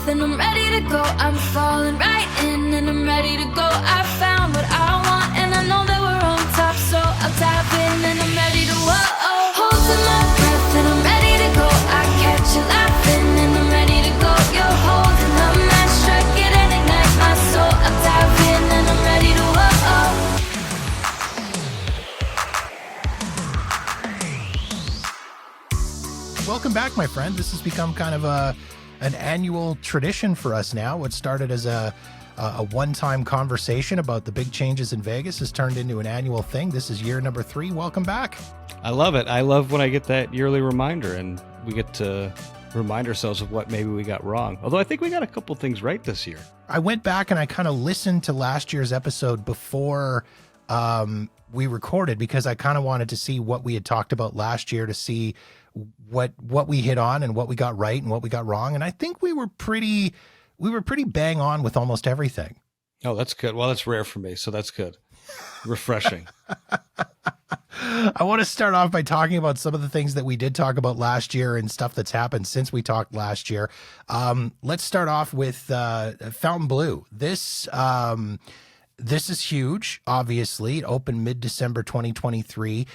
breath and I'm ready to go. I'm falling right in and I'm ready to go. I found what I want and I know that we're on top, so I'll tap in and I'm ready to whoa. Holding my breath and I'm ready to go. I catch you laughing and I'm ready to go. You're holding the match, strike it and ignite my soul. I'll tap in and I'm ready to whoa. Welcome back, my friend. This has become kind of an annual tradition for us now. What started as a one-time conversation about the big changes in Vegas has turned into an annual thing. This is year number 3. Welcome back. I love it. I love when I get that yearly reminder and we get to remind ourselves of what maybe we got wrong. Although I think we got a couple things right this year. I went back and I kind of listened to last year's episode before we recorded because I kind of wanted to see what we had talked about last year, to see what we hit on and what we got right and what we got wrong. And I think we were pretty bang on with almost everything. Oh, that's good. Well, that's rare for me, so that's good. Refreshing. I want to start off by talking about some of the things that we did talk about last year and stuff that's happened since we talked last year. Let's start off with Fontainebleau. This is huge, obviously. It opened mid-December 2023.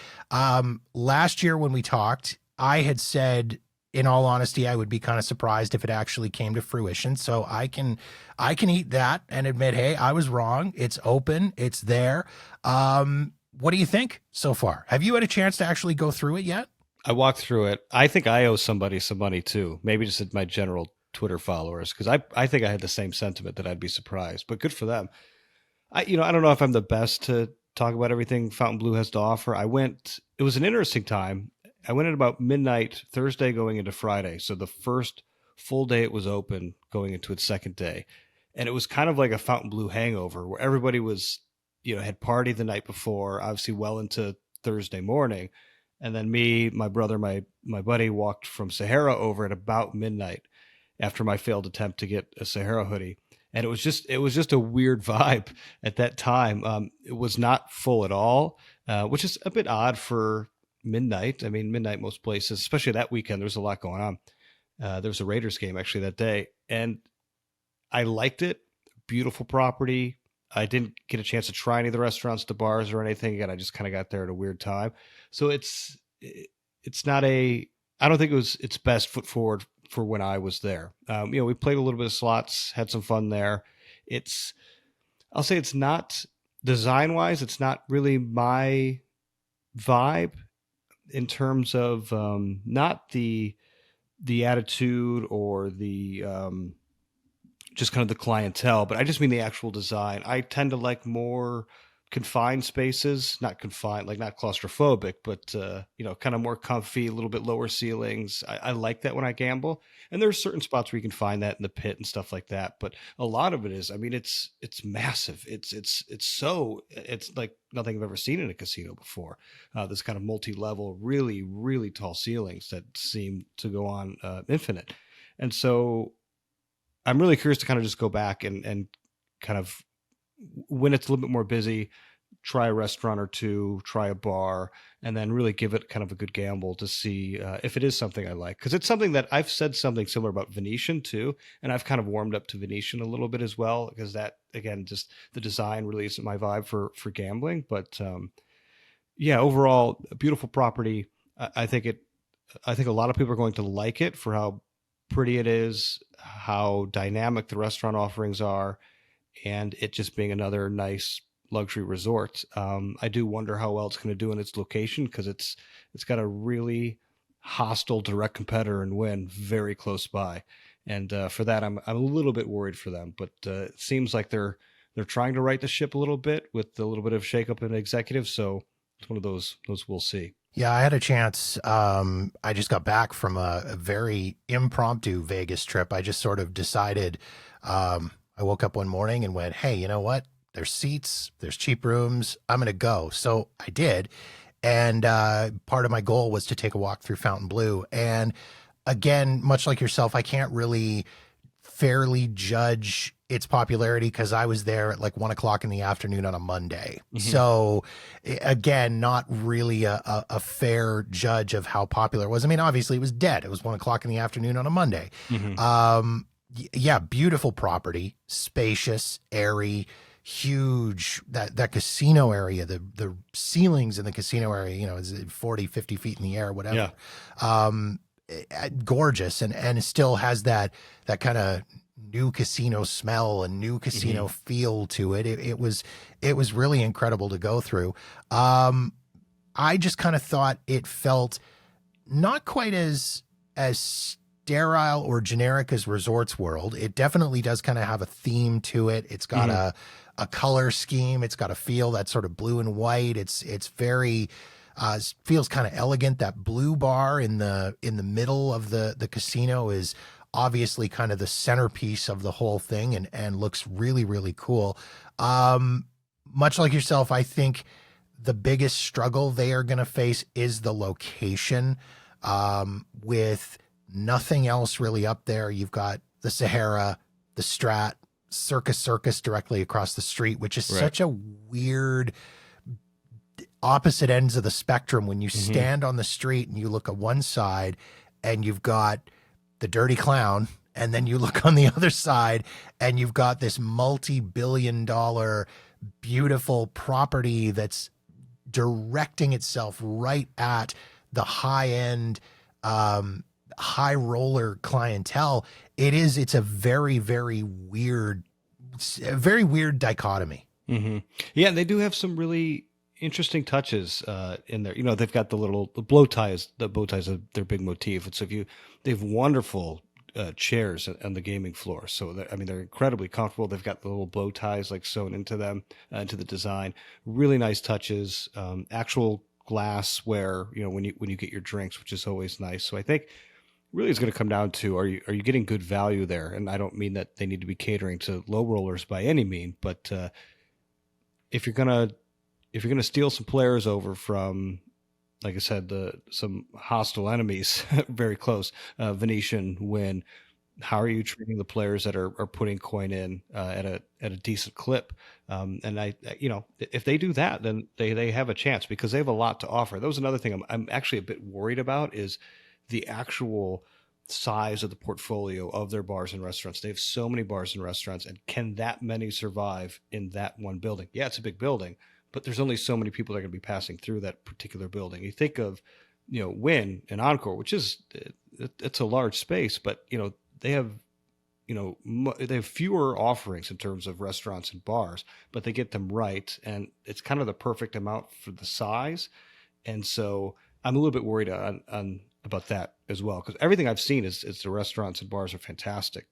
Last year when we talked, I had said, in all honesty, I would be kind of surprised if it actually came to fruition. So I can eat that and admit, hey, I was wrong. It's open. It's there. What do you think so far? Have you had a chance to actually go through it yet? I walked through it. I think I owe somebody some money too. Maybe just at my general Twitter followers, because I think I had the same sentiment that I'd be surprised, but good for them. I don't know if I'm the best to talk about everything Fontainebleau has to offer. It was an interesting time. I went at about midnight Thursday going into Friday. So the first full day it was open going into its second day. And it was kind of like a Fontainebleau hangover where everybody was, had partied the night before, obviously well into Thursday morning. And then me, my brother, my buddy walked from Sahara over at about midnight after my failed attempt to get a Sahara hoodie. And it was just a weird vibe at that time. It was not full at all, which is a bit odd for midnight. I mean, midnight most places, especially that weekend, there was a lot going on. There was a Raiders game actually that day, and I liked it. Beautiful property. I didn't get a chance to try any of the restaurants, the bars, or anything. Again, I just kind of got there at a weird time. So it's not I don't think it was its best foot forward for when I was there. We played a little bit of slots, had some fun there. I'll say it's not design wise, it's not really my vibe in terms of not the attitude or the just kind of the clientele, but I just mean the actual design. I tend to like more confined spaces, not confined, like not claustrophobic, but kind of more comfy, a little bit lower ceilings. I like that when I gamble. And there are certain spots where you can find that in the pit and stuff like that. But a lot of it is, I mean, it's massive. It's like nothing I've ever seen in a casino before. This kind of multi-level, really, really tall ceilings that seem to go on infinite. And so I'm really curious to kind of just go back and kind of, when it's a little bit more busy, try a restaurant or two, try a bar, and then really give it kind of a good gamble to see if it is something I like. Because it's something that I've said something similar about Venetian too, and I've kind of warmed up to Venetian a little bit as well, because that, again, just the design really isn't my vibe for gambling. But overall, a beautiful property. I think a lot of people are going to like it for how pretty it is, how dynamic the restaurant offerings are, and it just being another nice luxury resort. I do wonder how well it's going to do in its location, because it's got a really hostile direct competitor in Wynn very close by, and for that I'm a little bit worried for them. But it seems like they're trying to right the ship a little bit with a little bit of shakeup in executives. So it's one of those we'll see. Yeah, I had a chance. I just got back from a very impromptu Vegas trip. I just sort of decided. I woke up one morning and went, hey, you know what? There's seats, there's cheap rooms. I'm going to go. So I did. And part of my goal was to take a walk through Fontainebleau. And again, much like yourself, I can't really fairly judge its popularity because I was there at like 1 o'clock in the afternoon on a Monday. Mm-hmm. So again, not really a fair judge of how popular it was. I mean, obviously it was dead. It was 1 o'clock in the afternoon on a Monday. Mm-hmm. Yeah, beautiful property, spacious, airy, huge. That casino area, the ceilings in the casino area, is 40, 50 feet in the air, whatever. Um, Gorgeous, and it still has that kind of new casino smell and new casino feel to it. It was really incredible to go through. I just kind of thought it felt not quite as sterile or generic as Resorts World. It definitely does kind of have a theme to it. It's got a color scheme. It's got a feel that's sort of blue and white. It's very feels kind of elegant. That blue bar in the middle of the casino is obviously kind of the centerpiece of the whole thing, and looks really, really cool. Much like yourself, I think the biggest struggle they are going to face is the location. With nothing else really up there, you've got the Sahara, the Strat, Circus directly across the street, which is such a weird opposite ends of the spectrum. When you stand on the street and you look at one side and you've got the Dirty Clown, and then you look on the other side and you've got this multi-billion-dollar beautiful property that's directing itself right at the high-end high roller clientele. It's a very, very weird dichotomy. Yeah, they do have some really interesting touches in there. They've got the bow ties. The bow ties are their big motif. And so they have wonderful chairs on the gaming floor. So they're incredibly comfortable. They've got the little bow ties like sewn into them, into the design. Really nice touches. Actual glass where when you get your drinks, which is always nice. So I think really it's going to come down to are you getting good value there? And I don't mean that they need to be catering to low rollers by any mean, but if you're gonna steal some players over from, like I said, some hostile enemies very close, Venetian, Wynn, how are you treating the players that are putting coin in at a decent clip? And if they do that, then they have a chance because they have a lot to offer. That was another thing I'm actually a bit worried about is the actual size of the portfolio of their bars and restaurants. They have so many bars and restaurants, and can that many survive in that one building? Yeah, it's a big building, but there's only so many people that are going to be passing through that particular building. You think of, Wynn and Encore, which is, it's a large space, but, they have, they have fewer offerings in terms of restaurants and bars, but they get them right. And it's kind of the perfect amount for the size. And so I'm a little bit worried on about that as well, because everything I've seen is the restaurants and bars are fantastic.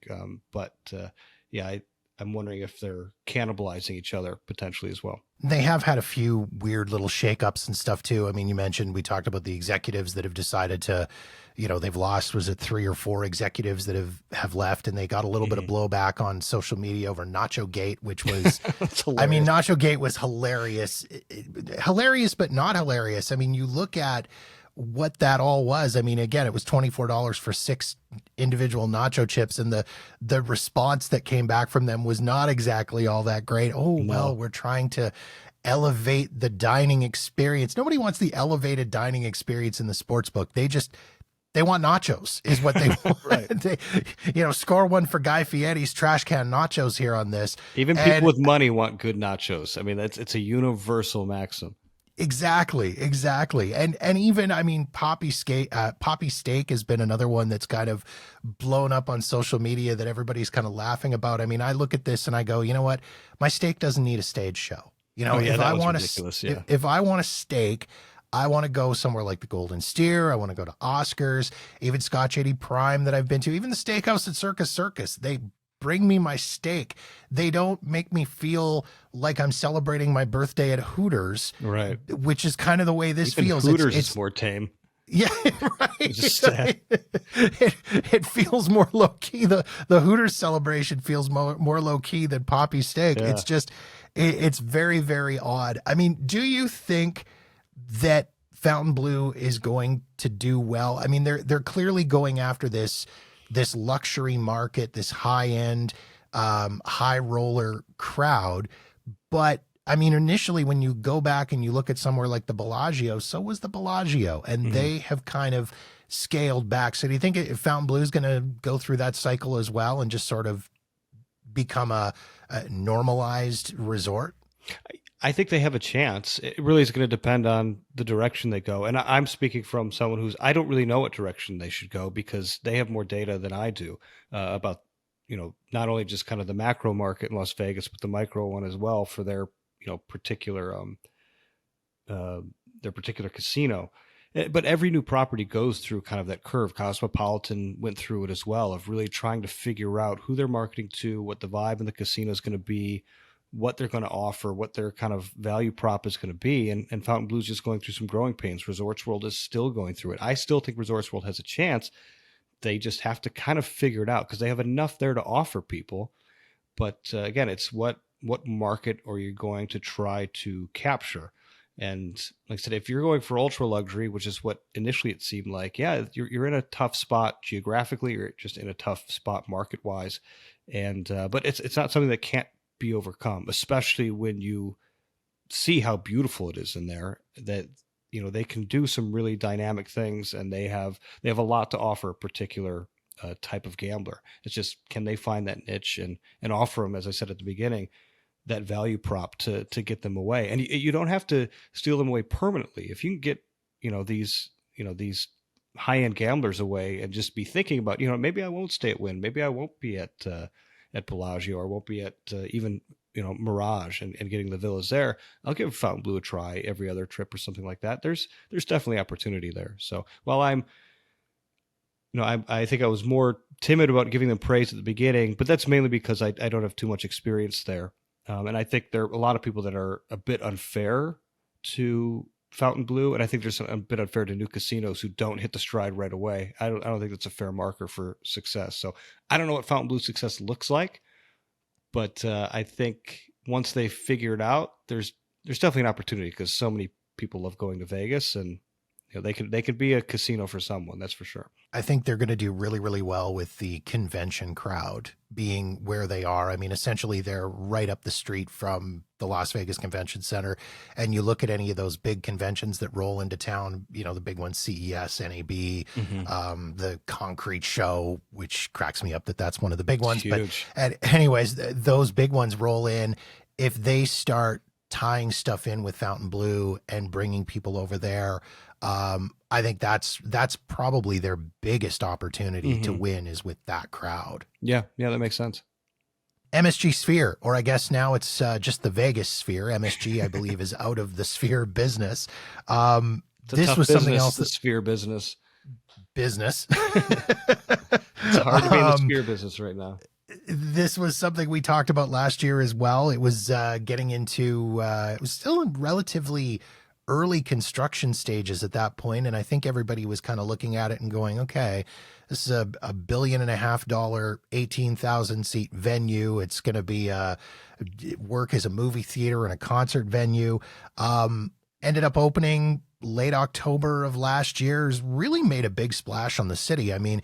I'm wondering if they're cannibalizing each other potentially as well. They have had a few weird little shakeups and stuff too. I mean, we talked about the executives that have decided to, they've lost, was it 3 or 4 executives that have left, and they got a little bit of blowback on social media over Nacho Gate, which was, Nacho Gate was hilarious, but not hilarious. I mean, you look at what that all was. I mean, again, it was $24 for 6 individual nacho chips, and the response that came back from them was not exactly all that great. Well, we're trying to elevate the dining experience. Nobody wants the elevated dining experience in the sports book. They want nachos is what they want. Right. They, score one for Guy Fieri's trash can nachos here on this. Even people with money want good nachos. I mean, it's a universal maxim. Exactly. And even, Poppy Steak has been another one that's kind of blown up on social media that everybody's kind of laughing about. I mean, I look at this and I go, you know what? My steak doesn't need a stage show. If I want if I want a steak, I want to go somewhere like the Golden Steer. I want to go to Oscars, even Scotch 80 Prime that I've been to, even the steakhouse at Circus. They bring me my steak. They don't make me feel like I'm celebrating my birthday at Hooters, right? Which is kind of the way this even feels. Hooters is more tame. Yeah, right. It feels more low key. The Hooters celebration feels more low key than Poppy Steak. Yeah. It's just, it's very, very odd. I mean, do you think that Fontainebleau is going to do well? I mean, they're clearly going after this luxury market, this high end, high roller crowd. But I mean, initially when you go back and you look at somewhere like the Bellagio, so was the Bellagio, and they have kind of scaled back. So do you think Fontainebleau is going to go through that cycle as well and just sort of become a normalized resort? I think they have a chance. It really is going to depend on the direction they go. And I'm speaking from someone I don't really know what direction they should go, because they have more data than I do about, not only just kind of the macro market in Las Vegas, but the micro one as well for their, their particular casino. But every new property goes through kind of that curve. Cosmopolitan went through it as well, of really trying to figure out who they're marketing to, what the vibe in the casino is going to be, what they're going to offer, what their kind of value prop is going to be. And Fontainebleau is just going through some growing pains. Resorts World is still going through it. I still think Resorts World has a chance. They just have to kind of figure it out, because they have enough there to offer people. But again, it's what market are you going to try to capture? And like I said, if you're going for ultra luxury, which is what initially it seemed like, yeah, you're in a tough spot geographically, or just in a tough spot market wise. And but it's not something that can't be overcome, especially when you see how beautiful it is in there. That they can do some really dynamic things, and they have a lot to offer a particular type of gambler. It's just, can they find that niche and offer them, as I said at the beginning, that value prop to get them away. And you don't have to steal them away permanently. If you can get, these high-end gamblers away and just be thinking about, maybe I won't stay at Wynn. Maybe I won't be at Bellagio, or won't be at even, Mirage and getting the villas there. I'll give Fontainebleau a try every other trip or something like that. There's definitely opportunity there. So while I think I was more timid about giving them praise at the beginning, but that's mainly because I don't have too much experience there. And I think there are a lot of people that are a bit unfair to Fontainebleau, and I think there's a bit unfair to new casinos who don't hit the stride right away. I don't think that's a fair marker for success. So I don't know what Fontainebleau's success looks like, but I think once they figure it out, there's definitely an opportunity, because so many people love going to Vegas, and they could be a casino for someone, that's for sure. I think they're going to do really, really well with the convention crowd being where they are. I mean, essentially, they're right up the street from the Las Vegas Convention Center. And you look at any of those big conventions that roll into town, the big ones, CES, NAB, the Concrete Show, which cracks me up that that's one of the big ones. Huge. But anyways, those big ones roll in. If they start tying stuff in with Fontainebleau and bringing people over there, I think that's probably their biggest opportunity to win, is with that crowd. Yeah, that makes sense. MSG Sphere, or I guess now it's just the Vegas Sphere. MSG, I believe, is out of the Sphere business. This was something else. The Sphere business. It's hard to be in the Sphere business right now. This was something we talked about last year as well. It was getting into, it was still in relatively early construction stages at that point. And I think everybody was kind of looking at it and going, okay, this is a $1.5 billion, 18,000 seat venue. It's going to be work as a movie theater and a concert venue. Ended up opening late October of last year. Has really made a big splash on the city. I mean,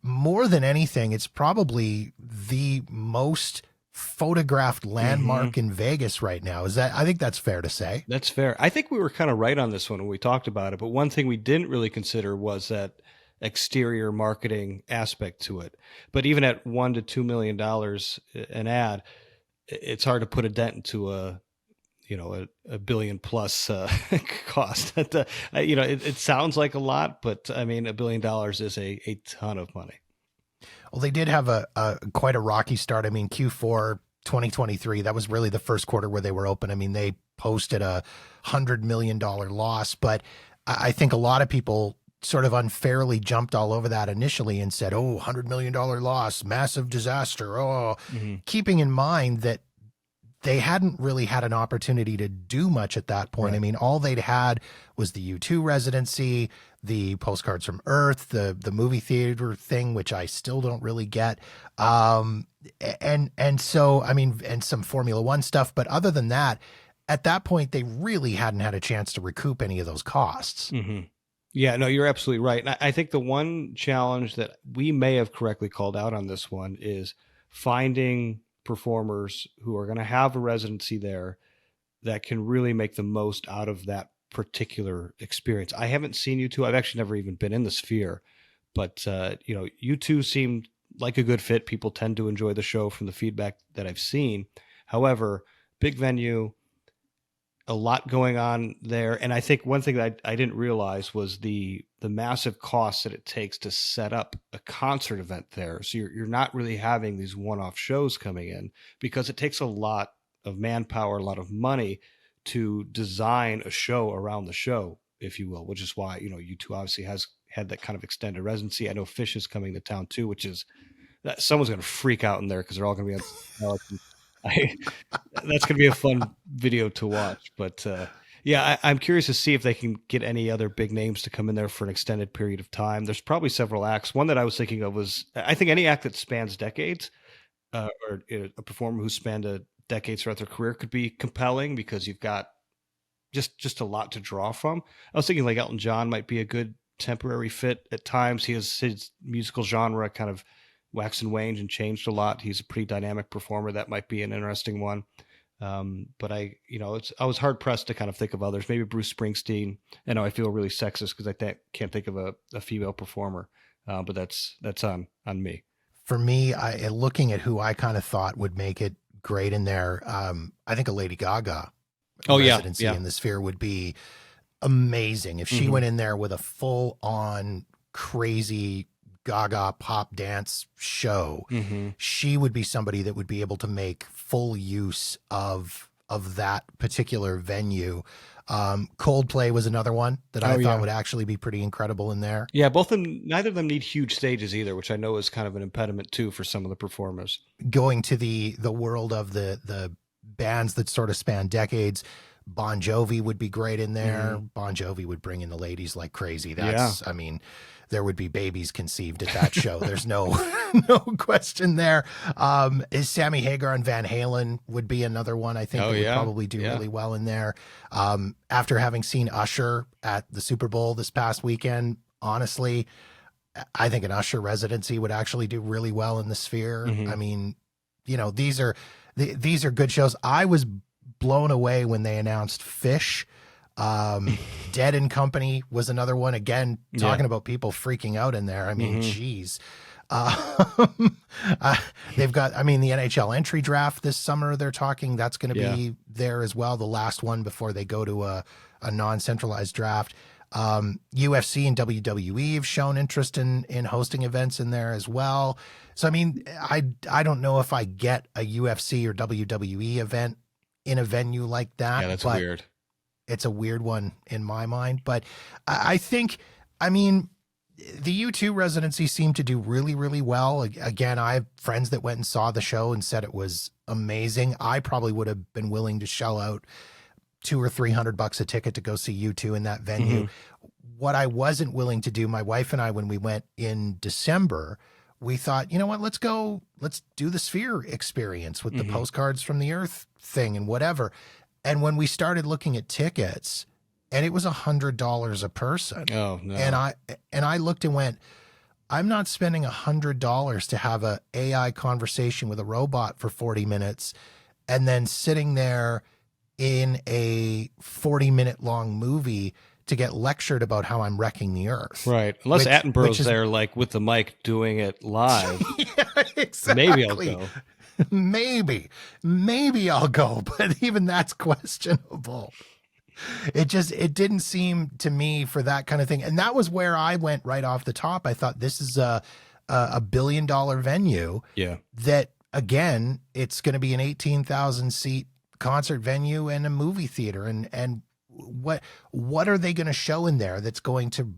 more than anything, it's probably the most photographed landmark in Vegas right now. I think that's fair to say. That's fair. I think we were kind of right on this one when we talked about it, but one thing we didn't really consider was that exterior marketing aspect to it. But even at $1 to $2 million an ad, it's hard to put a dent into a billion plus cost. It sounds like a lot, but I mean, $1 billion is a ton of money. Well, they did have a quite a rocky start. I mean, Q4 2023, that was really the first quarter where they were open. I mean, they posted a $100 million loss, but I think a lot of people sort of unfairly jumped all over that initially and said, oh, $100 million loss, massive disaster. Keeping in mind that they hadn't really had an opportunity to do much at that point. Right. I mean, all they'd had was the U2 residency, the Postcards from Earth, the movie theater thing, which I still don't really get. And so, I mean, and some Formula One stuff. But other than that, at that point, they really hadn't had a chance to recoup any of those costs. Mm-hmm. Yeah, no, you're absolutely right. And I think the one challenge that we may have correctly called out on this one is finding performers who are going to have a residency there that can really make the most out of that particular experience. I haven't seen U2. I've actually never even been in the Sphere, but U2 seemed like a good fit. People tend to enjoy the show from the feedback that I've seen. However, big venue, a lot going on there. And I think one thing that I didn't realize was the massive cost that it takes to set up a concert event there. So you're not really having these one-off shows coming in, because it takes a lot of manpower, a lot of money to design a show around the show, if you will, which is why, U2 obviously has had that kind of extended residency. I know Fish is coming to town too, which is that someone's going to freak out in there because they're all going to be on. That's going to be a fun video to watch. But I'm curious to see if they can get any other big names to come in there for an extended period of time. There's probably several acts. One that I was thinking of was, I think any act that spans decades, or a performer who spanned a decade throughout their career could be compelling, because you've got just a lot to draw from. I was thinking like Elton John might be a good temporary fit at times. His musical genre kind of waxed and waned and changed a lot. He's a pretty dynamic performer. That might be an interesting one. But I was hard pressed to kind of think of others. Maybe Bruce Springsteen. I know I feel really sexist because I can't think of a female performer, but that's on me. For me, looking at who I kind of thought would make it great in there, I think a Lady Gaga residency in the Sphere would be amazing. If she went in there with a full on crazy Gaga pop dance show, she would be somebody that would be able to make full use of that particular venue. Coldplay was another one that I thought would actually be pretty incredible in there. Yeah, neither of them need huge stages either, which I know is kind of an impediment too for some of the performers. Going to the world of the bands that sort of span decades, Bon Jovi would be great in there. Bon Jovi would bring in the ladies like crazy. I mean, there would be babies conceived at that show. There's no question there. Is Sammy Hagar and Van Halen would be another one I think that would probably do really well in there. After having seen Usher at the Super Bowl this past weekend, honestly, I think an Usher residency would actually do really well in the Sphere. I mean, these are good shows. I was blown away when they announced Fish. Dead and Company was another one. Again, talking about people freaking out in there. I mean, geez. They've got, the NHL entry draft this summer, they're talking that's going to be there as well. The last one before they go to a non-centralized draft. UFC and WWE have shown interest in hosting events in there as well. So, I don't know if I get a UFC or WWE event in a venue like that. Yeah, that's weird. It's a weird one in my mind, but I think, the U2 residency seemed to do really, really well. Again, I have friends that went and saw the show and said it was amazing. I probably would have been willing to shell out $200 or $300 a ticket to go see U2 in that venue. What I wasn't willing to do, my wife and I, when we went in December, we thought, you know what, let's do the Sphere experience with the Postcards from the Earth thing and whatever. And when we started looking at tickets, and it was $100 a person. Oh no! And I looked and went, I'm not spending $100 to have a AI conversation with a robot for 40 minutes, and then sitting there in a 40-minute long movie to get lectured about how I'm wrecking the Earth. Right. Unless Attenborough's there, like with the mic doing it live. Yeah, exactly. Maybe I'll go. Maybe I'll go, but even that's questionable. It didn't seem to me for that kind of thing. And that was where I went right off the top. I thought this is a $1 billion venue. Yeah. That again, it's going to be an 18,000 seat concert venue and a movie theater. And what are they going to show in there that's going to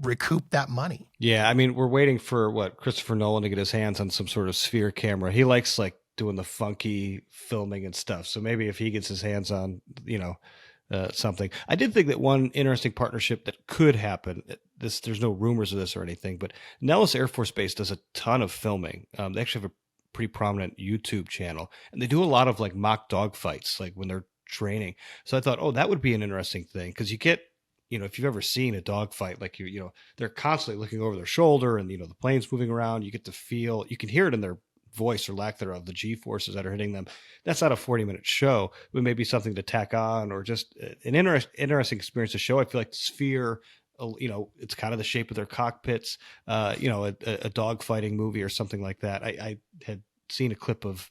recoup that money? Yeah. We're waiting for Christopher Nolan to get his hands on some sort of Sphere camera. He likes doing the funky filming and stuff. So maybe if he gets his hands on, something. I did think that one interesting partnership that could happen, there's no rumors of this or anything, but Nellis Air Force Base does a ton of filming. They actually have a pretty prominent YouTube channel, and they do a lot of mock dogfights, when they're training. So I thought, that would be an interesting thing, because you get, if you've ever seen a dogfight, they're constantly looking over their shoulder, and the plane's moving around. You get to feel, you can hear it in their voice or lack thereof, the G forces that are hitting them. That's not a 40-minute show. It may be something to tack on, or just an interesting experience to show. I feel like the Sphere, it's kind of the shape of their cockpits, a dogfighting movie or something like that. I had seen a clip of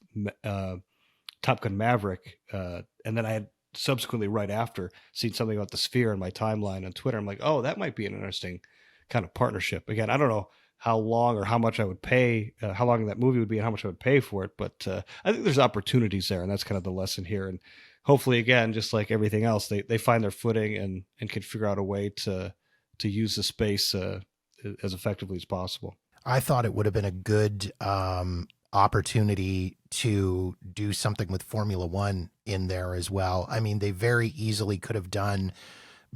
Top Gun Maverick, and then I had subsequently right after seen something about the Sphere in my timeline on Twitter. I'm like, oh, that might be an interesting kind of partnership. Again, I don't know how long or how much I would pay, how long that movie would be and how much I would pay for it. But I think there's opportunities there, and that's kind of the lesson here. And hopefully, again, just like everything else, they find their footing and can figure out a way to use the space as effectively as possible. I thought it would have been a good opportunity to do something with Formula One in there as well. I mean, they very easily could have done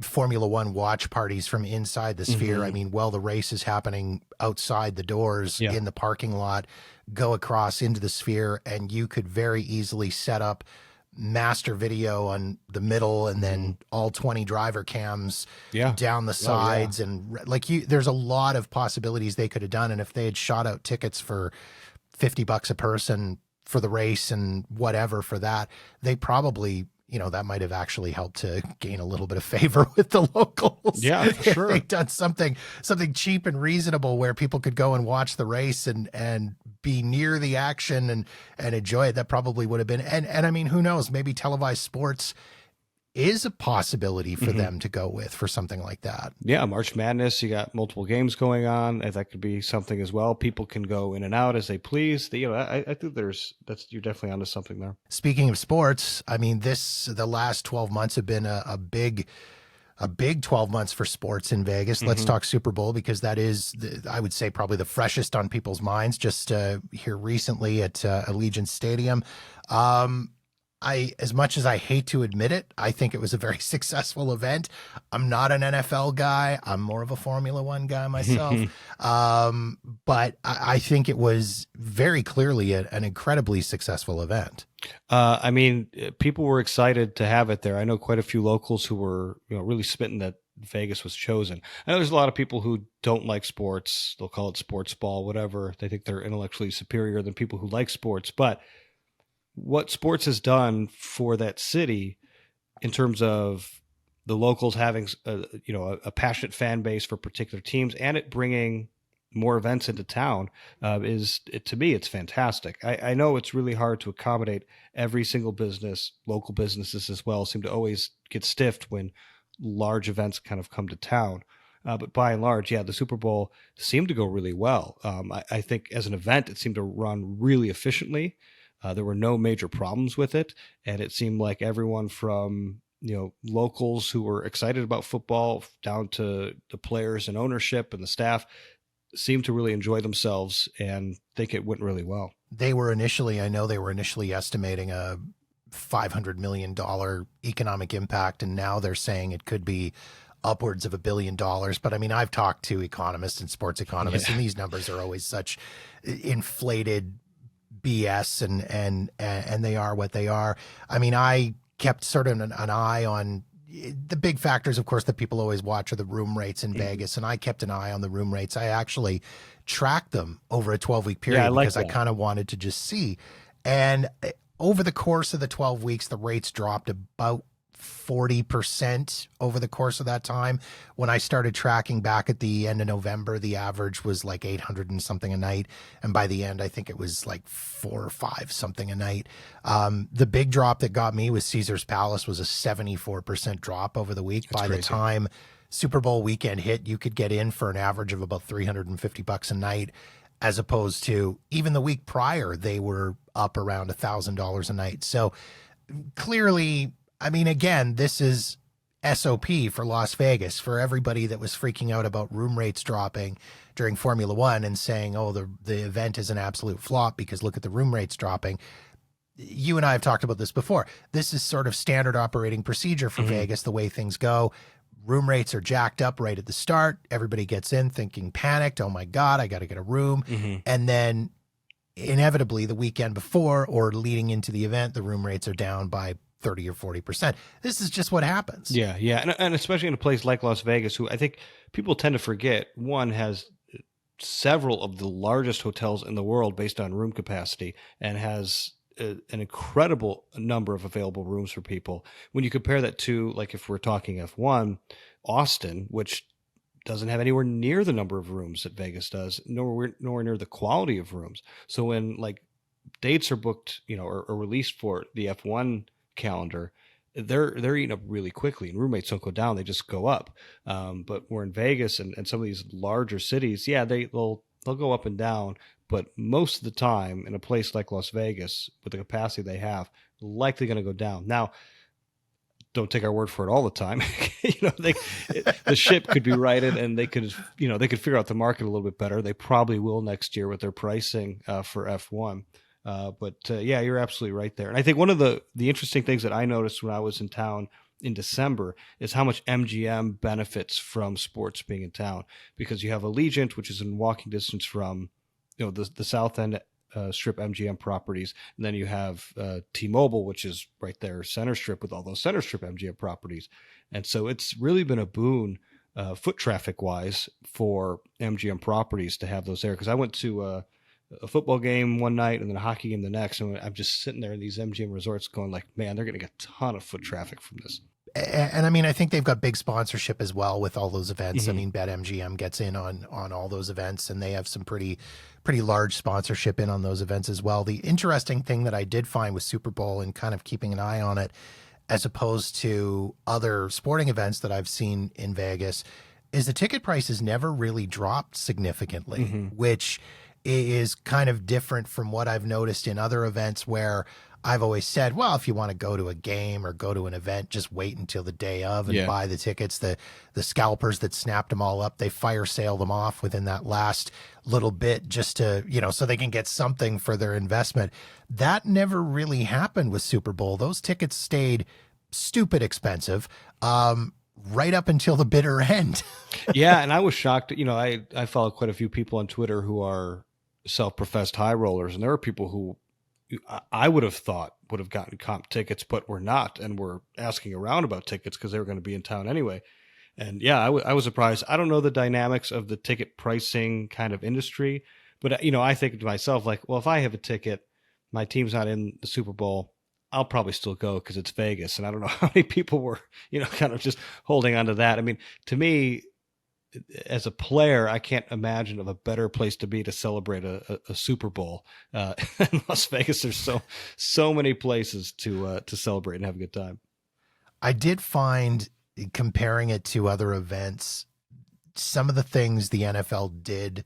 Formula One watch parties from inside the Sphere. Mm-hmm. I mean, while the race is happening outside the doors in the parking lot, go across into the Sphere, and you could very easily set up master video on the middle and then all 20 driver cams down the sides. And there's a lot of possibilities they could have done. And if they had shot out tickets for $50 a person for the race and whatever for that, they probably, that might have actually helped to gain a little bit of favor with the locals. Yeah, for sure. If they'd done something cheap and reasonable where people could go and watch the race and be near the action and enjoy it, that probably would have been. And I mean, who knows? Maybe televised sports is a possibility for them to go with for something like that. Yeah, March Madness, you got multiple games going on, and that could be something as well. People can go in and out as they please. I think you're definitely onto something there. Speaking of sports, I mean, the last 12 months have been a big 12 months for sports in Vegas. Let's talk Super Bowl, because that is, I would say, probably the freshest on people's minds. Just here recently at Allegiant Stadium. As much as I hate to admit it, I think it was a very successful event. I'm not an NFL guy. I'm more of a Formula One guy myself. But I think it was very clearly an incredibly successful event. I mean, people were excited to have it there. I know quite a few locals who were really smitten that Vegas was chosen. I know there's a lot of people who don't like sports. They'll call it sports ball, whatever. They think they're intellectually superior than people who like sports. But what sports has done for that city in terms of the locals having a passionate fan base for particular teams, and it bringing more events into town, to me, it's fantastic. I know it's really hard to accommodate every single business. Local businesses as well seem to always get stiffed when large events kind of come to town. But by and large, the Super Bowl seemed to go really well. I think as an event, it seemed to run really efficiently. There were no major problems with it, and it seemed like everyone from locals who were excited about football down to the players and ownership and the staff seemed to really enjoy themselves and think it went really well. They were initially estimating a $500 million economic impact, and now they're saying it could be upwards of $1 billion. But I mean, I've talked to economists and sports economists, and these numbers are always such inflated BS, and they are what they are. I mean, I kept sort of an eye on the big factors, of course, that people always watch are the room rates in Vegas, and I kept an eye on the room rates. I actually tracked them over a 12-week period because I kind of wanted to just see. And over the course of the 12 weeks, the rates dropped about 40% over the course of that time. When I started tracking back at the end of November, the average was like 800 and something a night. And by the end, I think it was like 4 or 5 something a night. The big drop that got me was Caesar's Palace was a 74% drop over the week. By the time Super Bowl weekend hit, you could get in for an average of about $350 a night, as opposed to even the week prior, they were up around $1,000 a night. So clearly, I mean, again, this is SOP for Las Vegas, for everybody that was freaking out about room rates dropping during Formula One and saying, oh, the event is an absolute flop because look at the room rates dropping. You and I have talked about this before. This is sort of standard operating procedure for Vegas, the way things go. Room rates are jacked up right at the start. Everybody gets in thinking panicked. Oh my God, I got to get a room. And then inevitably the weekend before or leading into the event, the room rates are down by 30 or 40%. This is just what happens. Yeah. And especially in a place like Las Vegas, who I think people tend to forget, one, has several of the largest hotels in the world based on room capacity and has an incredible number of available rooms for people. When you compare that to, like, if we're talking F1, Austin, which doesn't have anywhere near the number of rooms that Vegas does, nowhere near the quality of rooms. So when like dates are booked, or released for the F1 calendar, they're eating up really quickly, and room rates don't go down; they just go up. But we're in Vegas and some of these larger cities, yeah, they'll go up and down. But most of the time, in a place like Las Vegas, with the capacity they have, likely going to go down. Now, don't take our word for it all the time. The ship could be righted, and they could figure out the market a little bit better. They probably will next year with their pricing for F1. But yeah, you're absolutely right there. And I think one of the interesting things that I noticed when I was in town in December is how much MGM benefits from sports being in town, because you have Allegiant, which is in walking distance from the South End Strip MGM properties, and then you have T-Mobile, which is right there center strip with all those center strip MGM properties. And so it's really been a boon foot traffic wise for MGM properties to have those there, because I went to a football game one night and then a hockey game the next, and I'm just sitting there in these MGM resorts going like, man, they're getting a ton of foot traffic from this. And I mean, I think they've got big sponsorship as well with all those events. I mean, BetMGM gets in on all those events, and they have some pretty large sponsorship in on those events as well. The interesting thing that I did find with Super Bowl, and kind of keeping an eye on it, as opposed to other sporting events that I've seen in Vegas, is the ticket prices never really dropped significantly, which is kind of different from what I've noticed in other events where I've always said, well, if you want to go to a game or go to an event, just wait until the day of and buy the tickets. The scalpers that snapped them all up, they fire sale them off within that last little bit just to, so they can get something for their investment. That never really happened with Super Bowl. Those tickets stayed stupid expensive right up until the bitter end. Yeah, and I was shocked. I follow quite a few people on Twitter who are self-professed high rollers, and there are people who I would have thought would have gotten comp tickets, but were not, and were asking around about tickets because they were going to be in town anyway. And yeah, I was surprised. I don't know the dynamics of the ticket pricing kind of industry, but I think to myself, like, well, if I have a ticket, my team's not in the Super Bowl, I'll probably still go because it's Vegas. And I don't know how many people were, kind of just holding on to that. I mean, to me, as a player, I can't imagine of a better place to be to celebrate a Super Bowl in Las Vegas. There's so many places to celebrate and have a good time. I did find, comparing it to other events, some of the things the NFL did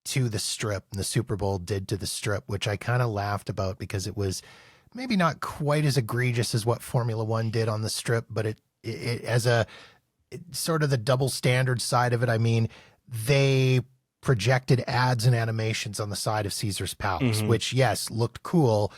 to the Strip and the Super Bowl did to the Strip, which I kind of laughed about because it was maybe not quite as egregious as what Formula One did on the Strip, but it as a sort of the double standard side of it. I mean, they projected ads and animations on the side of Caesar's Palace, which, yes, looked cool,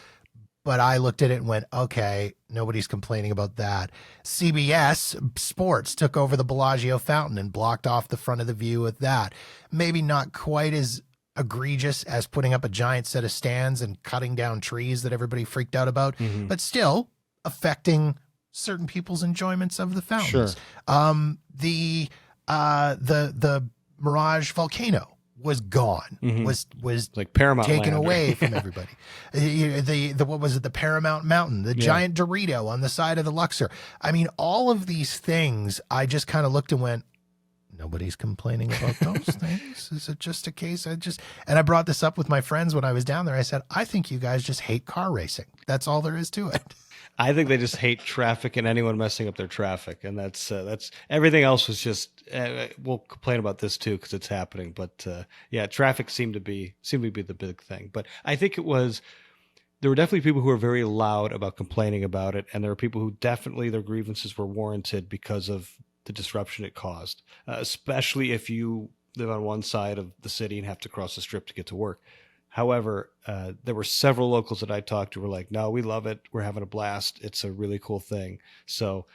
but I looked at it and went, okay, nobody's complaining about that. CBS Sports took over the Bellagio fountain and blocked off the front of the view with that. Maybe not quite as egregious as putting up a giant set of stands and cutting down trees that everybody freaked out about, but still affecting certain people's enjoyments of the fountains. Sure. The Mirage volcano was gone, was like Paramount taken Land. away from everybody. The what was it? The Paramount Mountain, the giant Dorito on the side of the Luxor. I mean, all of these things, I just kind of looked and went, nobody's complaining about those things. Is it just a case? And I brought this up with my friends when I was down there. I said, I think you guys just hate car racing. That's all there is to it. I think they just hate traffic and anyone messing up their traffic, and that's everything else was just. We'll complain about this too because it's happening, but yeah, traffic seemed to be the big thing. But I think there were definitely people who were very loud about complaining about it, and there were people who definitely their grievances were warranted because of the disruption it caused, especially if you live on one side of the city and have to cross the Strip to get to work. However, there were several locals that I talked to who were like, no, we love it. We're having a blast. It's a really cool thing. So,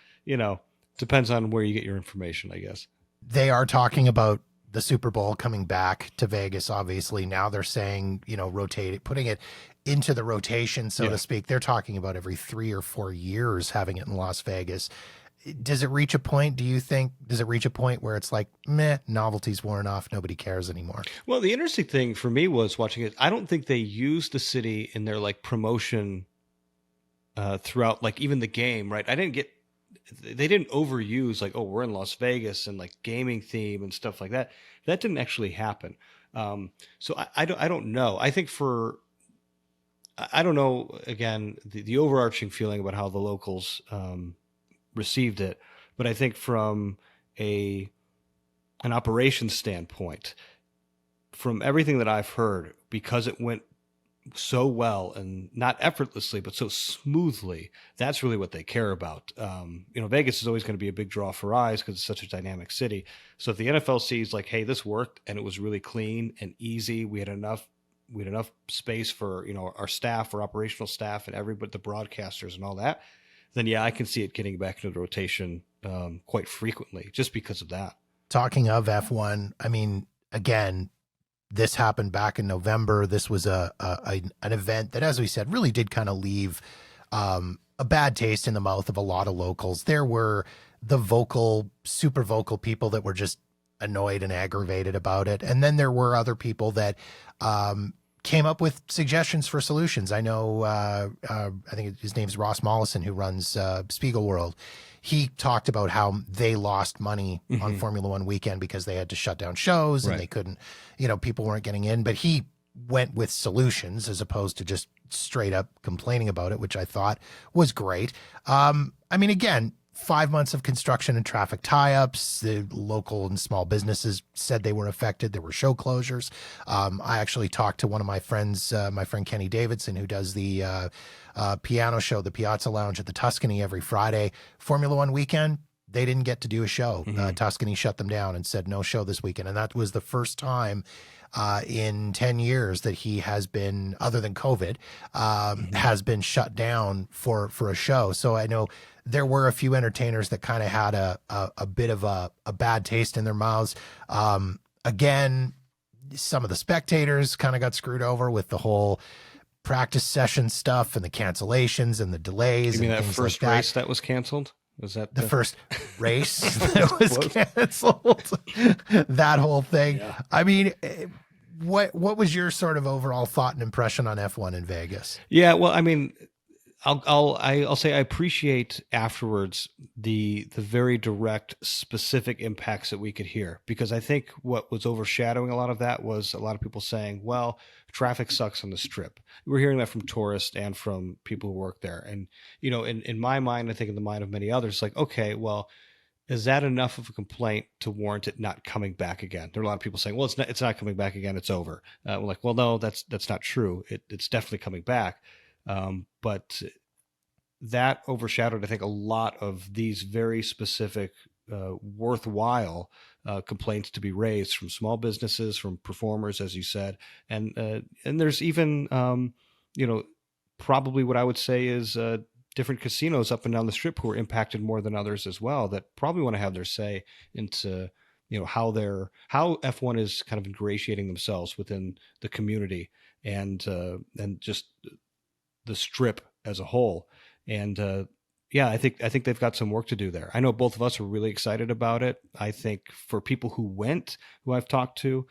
depends on where you get your information, I guess. They are talking about the Super Bowl coming back to Vegas, obviously. Now they're saying, putting it into the rotation, so to speak. They're talking about every 3 or 4 years having it in Las Vegas. does it reach a point? Do you think, does it reach a point where it's like, meh, novelty's worn off, nobody cares anymore? Well, the interesting thing for me was watching it. I don't think they used the city in their like promotion throughout, like even the game, right? They didn't overuse like, oh, we're in Las Vegas and like gaming theme and stuff like that. That didn't actually happen. So I don't know. I don't know, again, the overarching feeling about how the locals received it. But I think from an operations standpoint, from everything that I've heard, because it went so well and not effortlessly, but so smoothly, that's really what they care about. Vegas is always going to be a big draw for eyes because it's such a dynamic city. So if the NFL sees like, hey, this worked and it was really clean and easy, we had enough space for, our staff, our operational staff and everybody, the broadcasters and all that, then yeah, I can see it getting back into the rotation quite frequently just because of that. Talking of F1, I mean, again, this happened back in November. This was an event that, as we said, really did kind of leave a bad taste in the mouth of a lot of locals. There were the super vocal people that were just annoyed and aggravated about it. And then there were other people that came up with suggestions for solutions. I know, I think his name's Ross Mollison, who runs Spiegel World. He talked about how they lost money on Formula One weekend because they had to shut down shows and they couldn't, people weren't getting in. But he went with solutions as opposed to just straight up complaining about it, which I thought was great. I mean, again, 5 months of construction and traffic tie-ups. The local and small businesses said they were affected. There were show closures. I actually talked to one of my friends, my friend Kenny Davidson, who does the piano show, the Piazza Lounge at the Tuscany every Friday. Formula One weekend, they didn't get to do a show. Tuscany shut them down and said no show this weekend. And that was the first time in 10 years that he has been, other than COVID, has been shut down for a show. So I know there were a few entertainers that kind of had a bit of a bad taste in their mouths. Again, some of the spectators kind of got screwed over with the whole practice session stuff and the cancellations and the delays. You mean and that things first like that. race that was canceled? Was that The first race that was canceled? That whole thing. Yeah. I mean, what was your sort of overall thought and impression on F1 in Vegas? Yeah, well, I mean, I'll say I appreciate afterwards the very direct, specific impacts that we could hear, because I think what was overshadowing a lot of that was a lot of people saying, well, traffic sucks on the Strip. We're hearing that from tourists and from people who work there. And, in my mind, I think in the mind of many others, like, okay, well, is that enough of a complaint to warrant it not coming back again? There are a lot of people saying, well, it's not coming back again. It's over. We're like, well, no, that's not true. It's definitely coming back. But that overshadowed, I think, a lot of these very specific, worthwhile complaints to be raised from small businesses, from performers, as you said, and there's even, probably what I would say is different casinos up and down the Strip who are impacted more than others as well, that probably want to have their say into how F1 is kind of ingratiating themselves within the community and just the Strip as a whole. And I think they've got some work to do there. I know both of us are really excited about it. I think for people who I've talked to,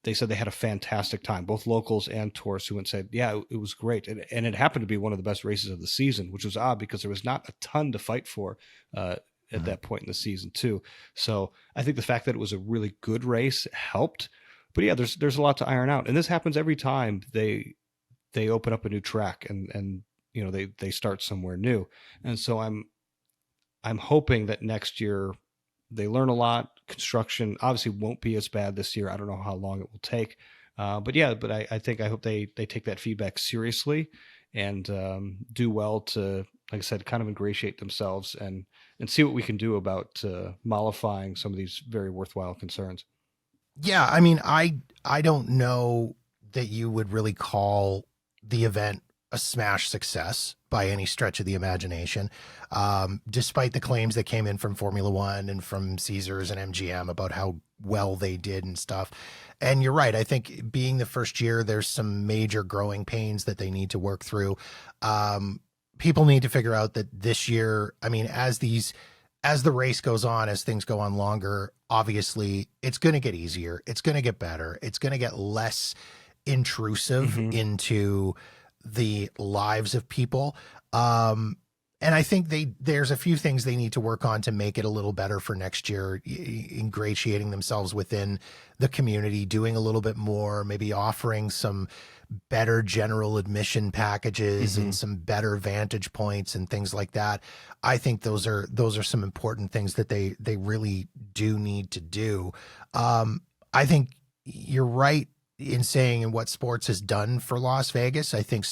they said they had a fantastic time, both locals and tourists who went and said, yeah, it was great. And it happened to be one of the best races of the season, which was odd because there was not a ton to fight for at that point in the season too. So I think the fact that it was a really good race helped. But yeah, there's a lot to iron out. And this happens every time they open up a new track and they start somewhere new. And so I'm hoping that next year they learn a lot. Construction obviously won't be as bad this year. I don't know how long it will take. But I hope they take that feedback seriously and do well to, like I said, kind of ingratiate themselves and see what we can do about mollifying some of these very worthwhile concerns. Yeah, I mean, I don't know that you would really call the event a smash success by any stretch of the imagination, despite the claims that came in from Formula One and from Caesars and MGM about how well they did and stuff. And you're right. I think being the first year, there's some major growing pains that they need to work through. People need to figure out that this year, I mean, as these as the race goes on, as things go on longer, obviously it's going to get easier. It's going to get better. It's going to get less intrusive into the lives of people. And I think there's a few things they need to work on to make it a little better for next year, ingratiating themselves within the community, doing a little bit more, maybe offering some better general admission packages and some better vantage points and things like that. I think those are some important things that they really do need to do. I think you're right in saying in what sports has done for Las Vegas. I think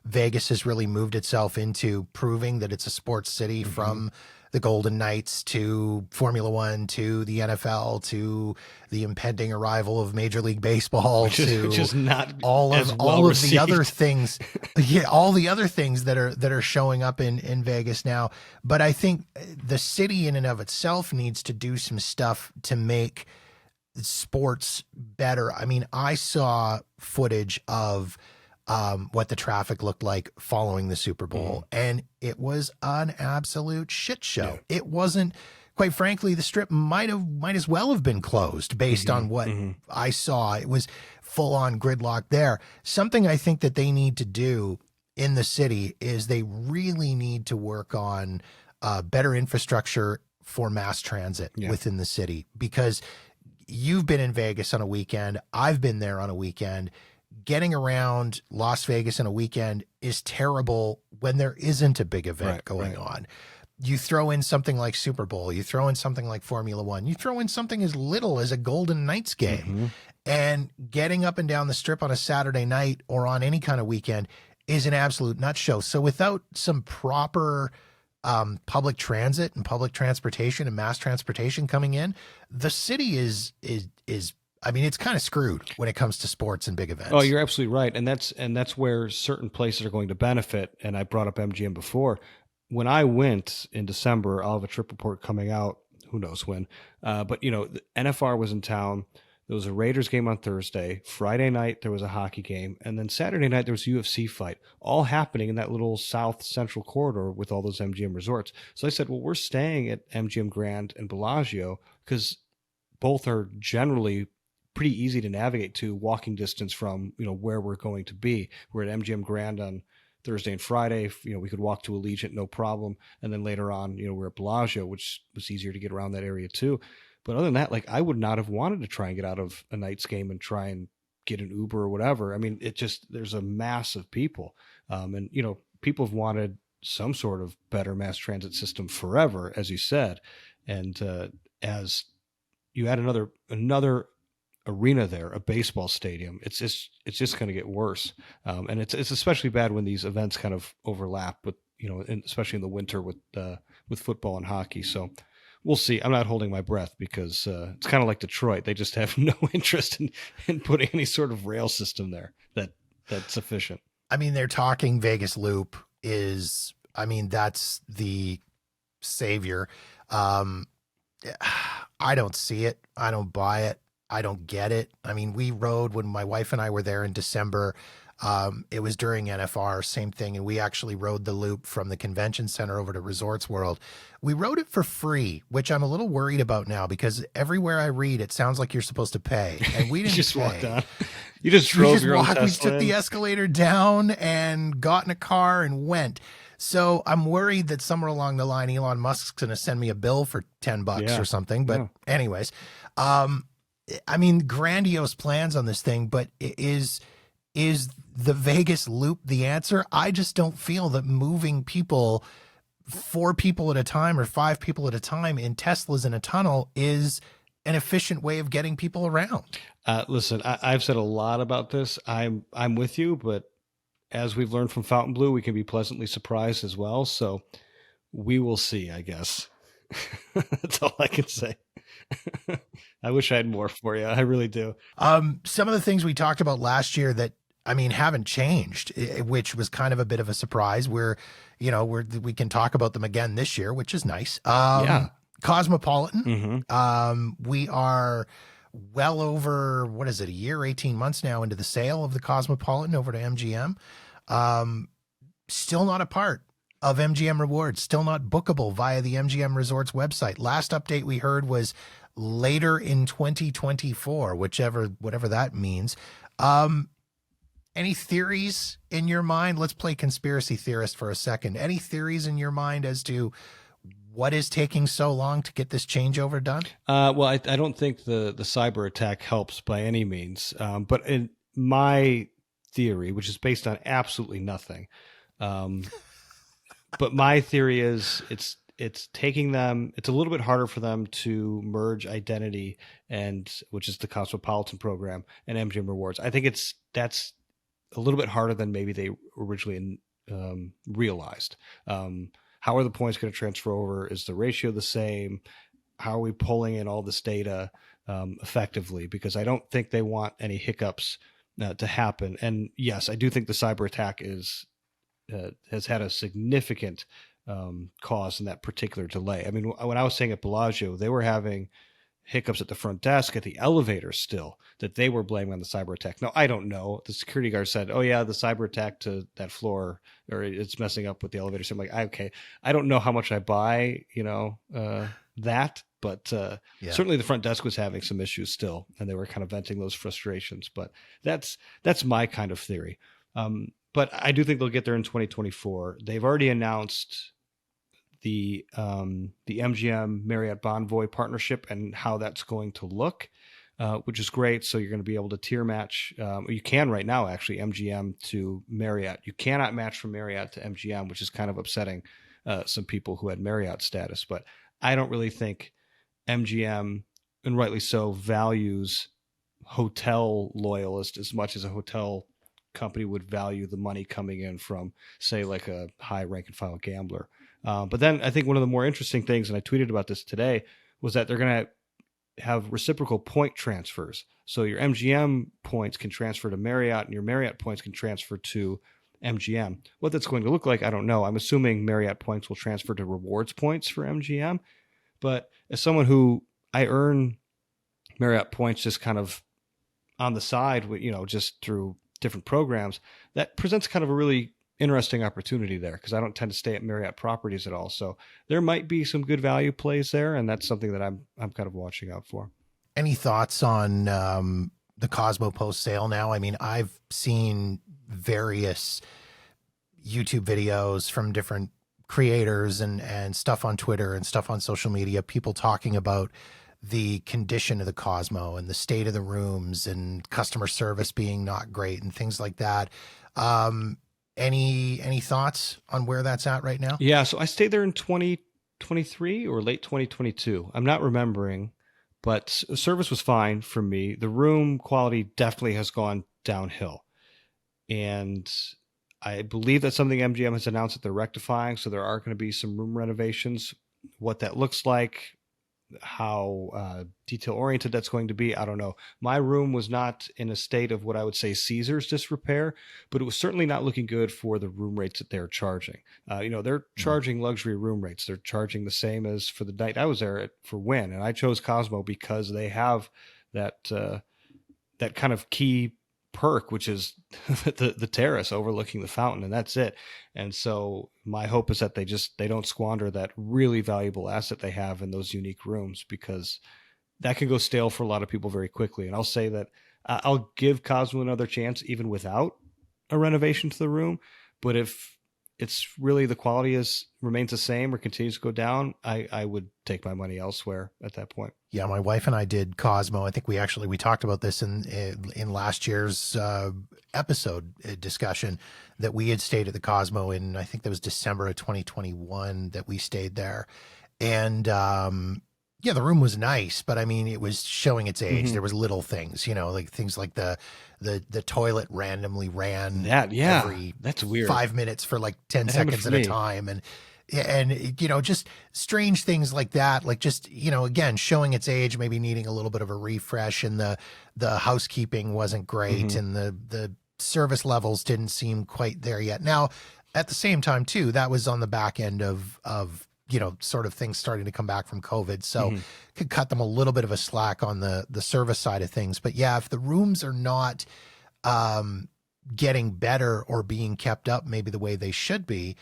Vegas has really moved itself into proving that it's a sports city, from the Golden Knights to Formula One to the NFL to the impending arrival of Major League Baseball which is not all as of well all of received. the other things. All the other things that are showing up in Vegas now. But I think the city in and of itself needs to do some stuff to make sports better. I mean, I saw footage of what the traffic looked like following the Super Bowl, and it was an absolute shit show. It wasn't, quite frankly, the strip might as well have been closed based on what I saw. It was full on gridlock there. Something I think that they need to do in the city is they really need to work on better infrastructure for mass transit within the city, because you've been in Vegas on a weekend. I've been there on a weekend. Getting around Las Vegas on a weekend is terrible when there isn't a big event going on. You throw in something like Super Bowl, you throw in something like Formula One, you throw in something as little as a Golden Knights game, and getting up and down the strip on a Saturday night or on any kind of weekend is an absolute nut show. So without some proper public transit and public transportation and mass transportation coming in, the city is I mean, it's kind of screwed when it comes to sports and big events. Oh, you're absolutely right. And that's where certain places are going to benefit. And I brought up MGM before. When I went in December, I'll have a trip report coming out, who knows when. But, the NFR was in town. There was a Raiders game on Thursday. Friday night, there was a hockey game. And then Saturday night, there was a UFC fight, all happening in that little south central corridor with all those MGM resorts. So I said, well, we're staying at MGM Grand and Bellagio because both are generally pretty easy to navigate to, walking distance from, where we're going to be. We're at MGM Grand on Thursday and Friday. We could walk to Allegiant, no problem. And then later on, we're at Bellagio, which was easier to get around that area too. But other than that, I would not have wanted to try and get out of a Knights game and try and get an Uber or whatever. I mean, there's a mass of people. And people have wanted some sort of better mass transit system forever, as you said. And as you add another arena there, a baseball stadium, it's just going to get worse. And it's especially bad when these events kind of overlap with, especially in the winter with football and hockey. So we'll see. I'm not holding my breath because it's kind of like Detroit. They just have no interest in putting any sort of rail system there that's sufficient. I mean, they're talking Vegas Loop that's the savior. I don't see it. I don't buy it. I don't get it. I mean, we rode when my wife and I were there in December. It was during NFR, same thing. And we actually rode the loop from the convention center over to Resorts World. We rode it for free, which I'm a little worried about now because everywhere I read, it sounds like you're supposed to pay. And we didn't just pay. Walked on. You just drove your own Tesla. We took the escalator down and got in a car and went. So I'm worried that somewhere along the line, Elon Musk's going to send me a bill for $10 or something. But anyways, I mean, grandiose plans on this thing, but is the Vegas Loop the answer? I just don't feel that moving people, 4 people at a time or 5 people at a time in Teslas in a tunnel is an efficient way of getting people around. Listen, I've said a lot about this. I'm with you, but as we've learned from Fontainebleau, we can be pleasantly surprised as well. So we will see, I guess. That's all I can say. I wish I had more for you. I really do. Some of the things we talked about last year that, haven't changed, which was kind of a bit of a surprise. We can talk about them again this year, which is nice. Cosmopolitan. We are well over, a year, 18 months now into the sale of the Cosmopolitan over to MGM. Still not a part of MGM Rewards, still not bookable via the MGM Resorts website. Last update we heard was later in 2024, whatever that means. Any theories in your mind? Let's play conspiracy theorist for a second. Any theories in your mind as to what is taking so long to get this changeover done? Well, I don't think the cyber attack helps by any means. But in my theory, which is based on absolutely nothing, but my theory is it's taking them. It's a little bit harder for them to merge identity which is the Cosmopolitan program, and MGM Rewards. I think that's a little bit harder than maybe they originally realized. How are the points going to transfer over? Is the ratio the same? How are we pulling in all this data effectively? Because I don't think they want any hiccups to happen. And yes, I do think the cyber attack has had a significant cause in that particular delay. I mean, when I was staying at Bellagio, they were having hiccups at the front desk, at the elevator still, that they were blaming on the cyber attack. Now, I don't know. The security guard said, oh yeah, the cyber attack to that floor, or it's messing up with the elevator. So I'm like, okay, I don't know how much I buy, that, but certainly the front desk was having some issues still, and they were kind of venting those frustrations. But that's my kind of theory. But I do think they'll get there in 2024. They've already announced the MGM Marriott Bonvoy partnership and how that's going to look, which is great. So you're going to be able to tier match. You can right now, actually, MGM to Marriott. You cannot match from Marriott to MGM, which is kind of upsetting some people who had Marriott status. But I don't really think MGM, and rightly so, values hotel loyalists as much as a hotel company would value the money coming in from, say, like a high rank and file gambler. But then I think one of the more interesting things, and I tweeted about this today, was that they're going to have reciprocal point transfers. So your MGM points can transfer to Marriott, and your Marriott points can transfer to MGM. What that's going to look like, I don't know. I'm assuming Marriott points will transfer to rewards points for MGM. But as someone who I earn Marriott points just kind of on the side, just through different programs, that presents kind of a really interesting opportunity there, because I don't tend to stay at Marriott properties at all. So there might be some good value plays there, and that's something that I'm kind of watching out for. Any thoughts on the Cosmo post sale now? I mean, I've seen various YouTube videos from different creators and stuff on Twitter and stuff on social media, people talking about the condition of the Cosmo and the state of the rooms and customer service being not great and things like that. Any thoughts on where that's at right now? Yeah, so I stayed there in 2023 or late 2022. I'm not remembering, but service was fine for me. The room quality definitely has gone downhill. And I believe that's something MGM has announced that they're rectifying. So there are going to be some room renovations. What that looks like, how detail oriented that's going to be, I don't know. My room was not in a state of what I would say Caesar's disrepair, but it was certainly not looking good for the room rates that they're charging. They're charging luxury room rates. They're charging the same as for the night I was there for Wynn, and I chose Cosmo because they have that kind of key perk, which is the terrace overlooking the fountain, and that's it. And so my hope is that they don't squander that really valuable asset they have in those unique rooms, because that can go stale for a lot of people very quickly. And I'll say that I'll give Cosmo another chance even without a renovation to the room. But if it's really the quality remains the same or continues to go down, I would take my money elsewhere at that point. Yeah, my wife and I did Cosmo. I think we talked about this in last year's episode discussion, that we had stayed at the Cosmo in, I think that was December of 2021 that we stayed there. And yeah, the room was nice, but I mean, it was showing its age. Mm-hmm. There was little things, like things like the toilet randomly ran every that's weird 5 minutes for like 10 seconds at a time. And just strange things like that, like just, again, showing its age, maybe needing a little bit of a refresh, and the housekeeping wasn't great. Mm-hmm. And the service levels didn't seem quite there yet. Now, at the same time too, that was on the back end of sort of things starting to come back from COVID. So could cut them a little bit of a slack on the service side of things. But yeah, if the rooms are not getting better or being kept up maybe the way they should be,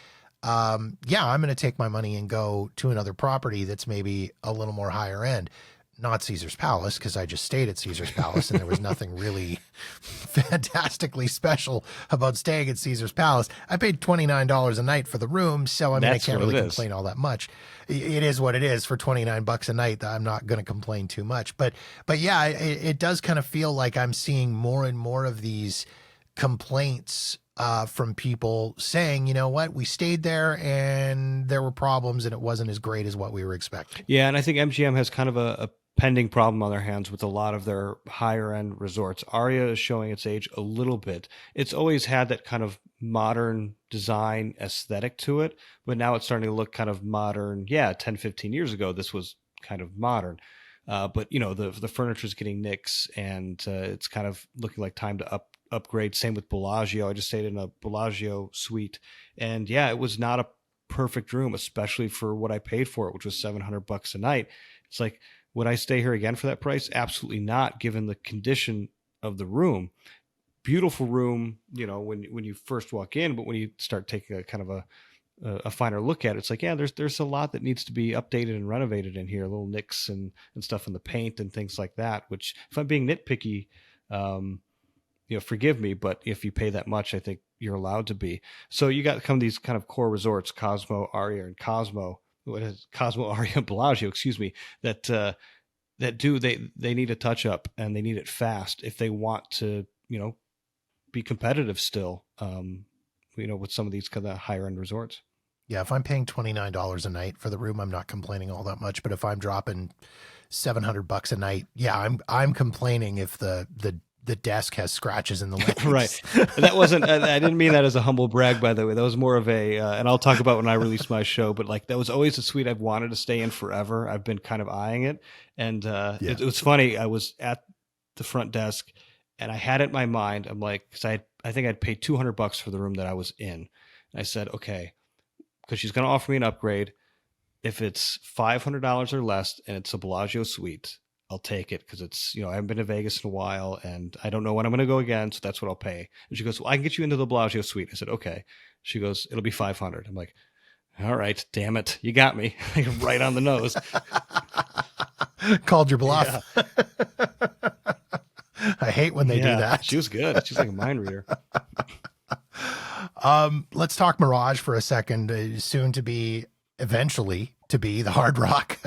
yeah, I'm going to take my money and go to another property that's maybe a little more higher end. Not Caesar's Palace, because I just stayed at Caesar's Palace and there was nothing really fantastically special about staying at Caesar's Palace. I paid $29 a night for the room, so I mean, I can't really complain all that much. It is what it is for $29 a night. I'm not going to complain too much, but yeah, it does kind of feel like I'm seeing more and more of these complaints from people saying, you know what, we stayed there and there were problems and it wasn't as great as what we were expecting. Yeah, and I think MGM has kind of a pending problem on their hands with a lot of their higher end resorts. Aria is showing its age a little bit. It's always had that kind of modern design aesthetic to it, but now it's starting to look kind of modern. Yeah, 10, 15 years ago, this was kind of modern. But, you know, the furniture is getting nicks and it's kind of looking like time to upgrade. Same with Bellagio. I just stayed in a Bellagio suite. And yeah, it was not a perfect room, especially for what I paid for it, which was $700 a night. It's like, would I stay here again for that price? Absolutely not, given the condition of the room. Beautiful room, you know, when you first walk in, but when you start taking a kind of a finer look at it, it's like, yeah, there's a lot that needs to be updated and renovated in here, little nicks and stuff in the paint and things like that, which if I'm being nitpicky, you know, forgive me, but if you pay that much, I think you're allowed to be. So you got these kind of core resorts, Cosmo, Aria, and Cosmo, Aria, and Bellagio, excuse me, that they need a touch up and they need it fast if they want to, you know, be competitive still, you know, with some of these kind of higher end resorts. Yeah, if I'm paying $29 a night for the room, I'm not complaining all that much. But if I'm dropping $700 a night, yeah, I'm complaining if the desk has scratches in the legs. Right. That wasn't, I didn't mean that as a humble brag, by the way. That was more of a, and I'll talk about when I release my show, but like that was always a suite I've wanted to stay in forever. I've been kind of eyeing it. And it was funny. I was at the front desk and I had it in my mind. I'm like, cause I think I'd paid $200 for the room that I was in. And I said, okay, cause she's going to offer me an upgrade. If it's $500 or less and it's a Bellagio suite, I'll take it because it's, you know, I haven't been to Vegas in a while and I don't know when I'm going to go again. So that's what I'll pay. And she goes, well, I can get you into the Bellagio suite. I said, okay. She goes, it'll be 500. I'm like, all right, damn it. You got me right on the nose. Called your bluff. Yeah. I hate when they do that. She was good. She's like a mind reader. Let's talk Mirage for a second. Soon to be, eventually to be the Hard Rock.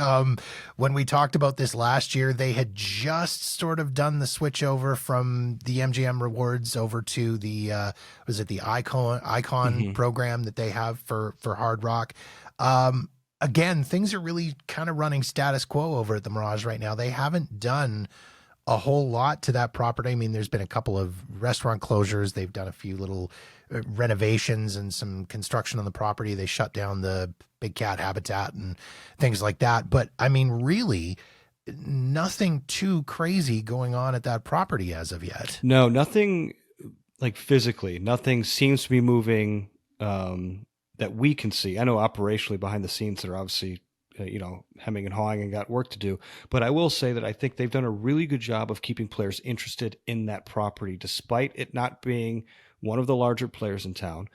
When we talked about this last year, they had just sort of done the switch over from the MGM rewards over to the was it the Icon program that they have for Hard Rock. Again, things are really kind of running status quo over at the Mirage right now. They haven't done a whole lot to that property. I mean, there's been a couple of restaurant closures. They've done a few little renovations and some construction on the property. They shut down the big cat habitat and things like that. But I mean, really nothing too crazy going on at that property as of yet. No, nothing like physically, nothing seems to be moving that we can see. I know operationally behind the scenes, they're obviously you know, hemming and hawing and got work to do. But I will say that I think they've done a really good job of keeping players interested in that property, despite it not being one of the larger players in town.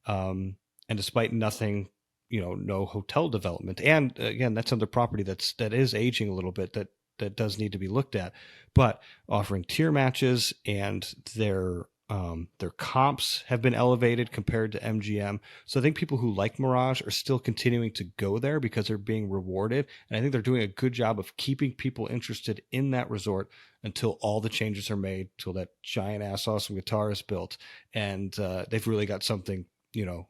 And despite nothing, you know, no hotel development. And again, that's another property that is aging a little bit, that does need to be looked at, but offering tier matches and their comps have been elevated compared to MGM. So I think people who like Mirage are still continuing to go there because they're being rewarded. And I think they're doing a good job of keeping people interested in that resort until all the changes are made, till that giant ass awesome guitar is built. And they've really got something, you know,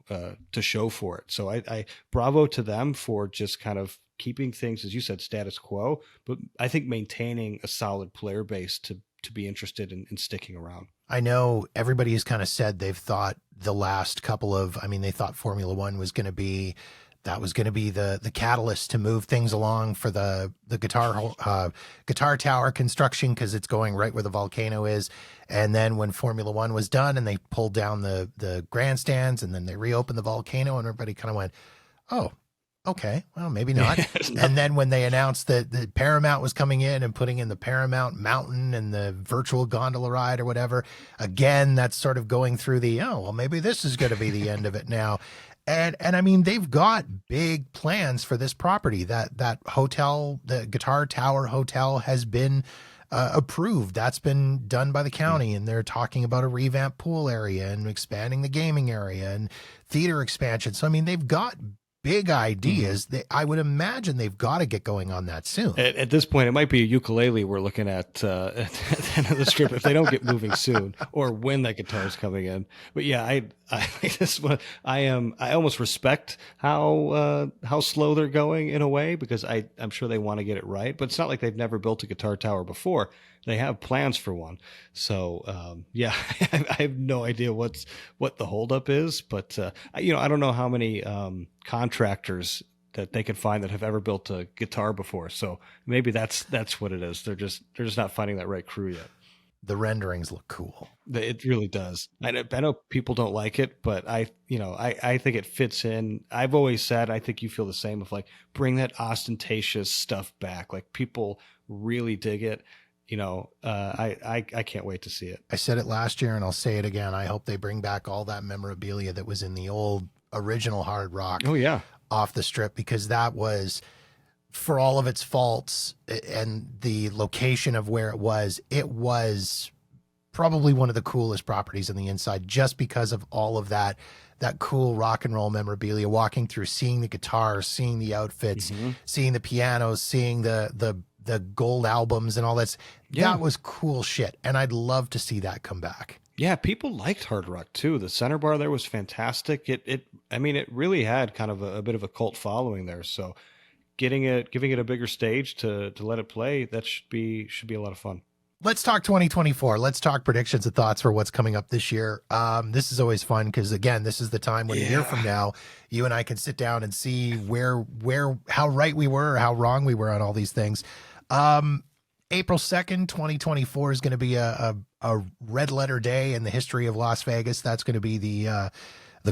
to show for it. So I bravo to them for just kind of keeping things, as you said, status quo, but I think maintaining a solid player base to be interested in sticking around. I know everybody has kind of said they've thought the last couple of, I mean, they thought Formula One was going to be, that was going to be the catalyst to move things along for the guitar tower construction, because it's going right where the volcano is. And then when Formula One was done and they pulled down the grandstands and then they reopened the volcano, and everybody kind of went, oh, okay, well, maybe not. And then when they announced that the Paramount was coming in and putting in the Paramount Mountain and the virtual gondola ride or whatever, again, that's sort of going through the, oh, well, maybe this is going to be the end of it now. And I mean, they've got big plans for this property. That hotel, the Guitar Tower Hotel, has been approved. That's been done by the county, and they're talking about a revamped pool area and expanding the gaming area and theater expansion. So I mean, they've got big ideas. I would imagine they've got to get going on that soon. At this point, it might be a ukulele we're looking at the end of the strip if they don't get moving soon, or when that guitar is coming in. But yeah, I this one I almost respect how slow they're going in a way, because I'm sure they want to get it right. But it's not like they've never built a guitar tower before. They have plans for one. So yeah, I have no idea what the holdup is, but I don't know how many contractors that they could find that have ever built a guitar before. So maybe that's what it is. They're just not finding that right crew yet. The renderings look cool. It really does. I know people don't like it, but I think it fits in. I've always said, I think you feel the same, of like, bring that ostentatious stuff back. Like, people really dig it. I can't wait to see it. I said it last year and I'll say it again. I hope they bring back all that memorabilia that was in the old original Hard Rock. Oh yeah. Off the strip, because that was, for all of its faults and the location of where it was probably one of the coolest properties on the inside, just because of all of that cool rock and roll memorabilia, walking through, seeing the guitars, seeing the outfits, seeing the pianos, seeing the gold albums and all that. Yeah. That was cool shit. And I'd love to see that come back. Yeah, people liked Hard Rock too. The center bar there was fantastic. It really had kind of a bit of a cult following there. So giving it a bigger stage to let it play, that should be a lot of fun. Let's talk 2024. Let's talk predictions and thoughts for what's coming up this year. This is always fun because, again, this is the time when a year from now, you and I can sit down and see how right we were or how wrong we were on all these things. April 2nd, 2024 is going to be a red letter day in the history of Las Vegas. That's going to be the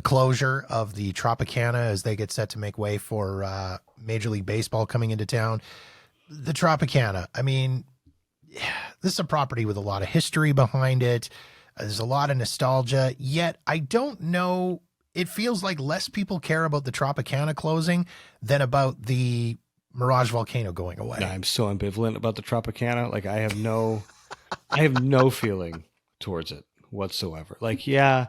closure of the Tropicana as they get set to make way for Major League Baseball coming into town. The Tropicana, I mean, this is a property with a lot of history behind it. There's a lot of nostalgia, yet I don't know. It feels like less people care about the Tropicana closing than about the Mirage volcano going away. I'm so ambivalent about the Tropicana. Like, I have no feeling towards it whatsoever. Like, yeah,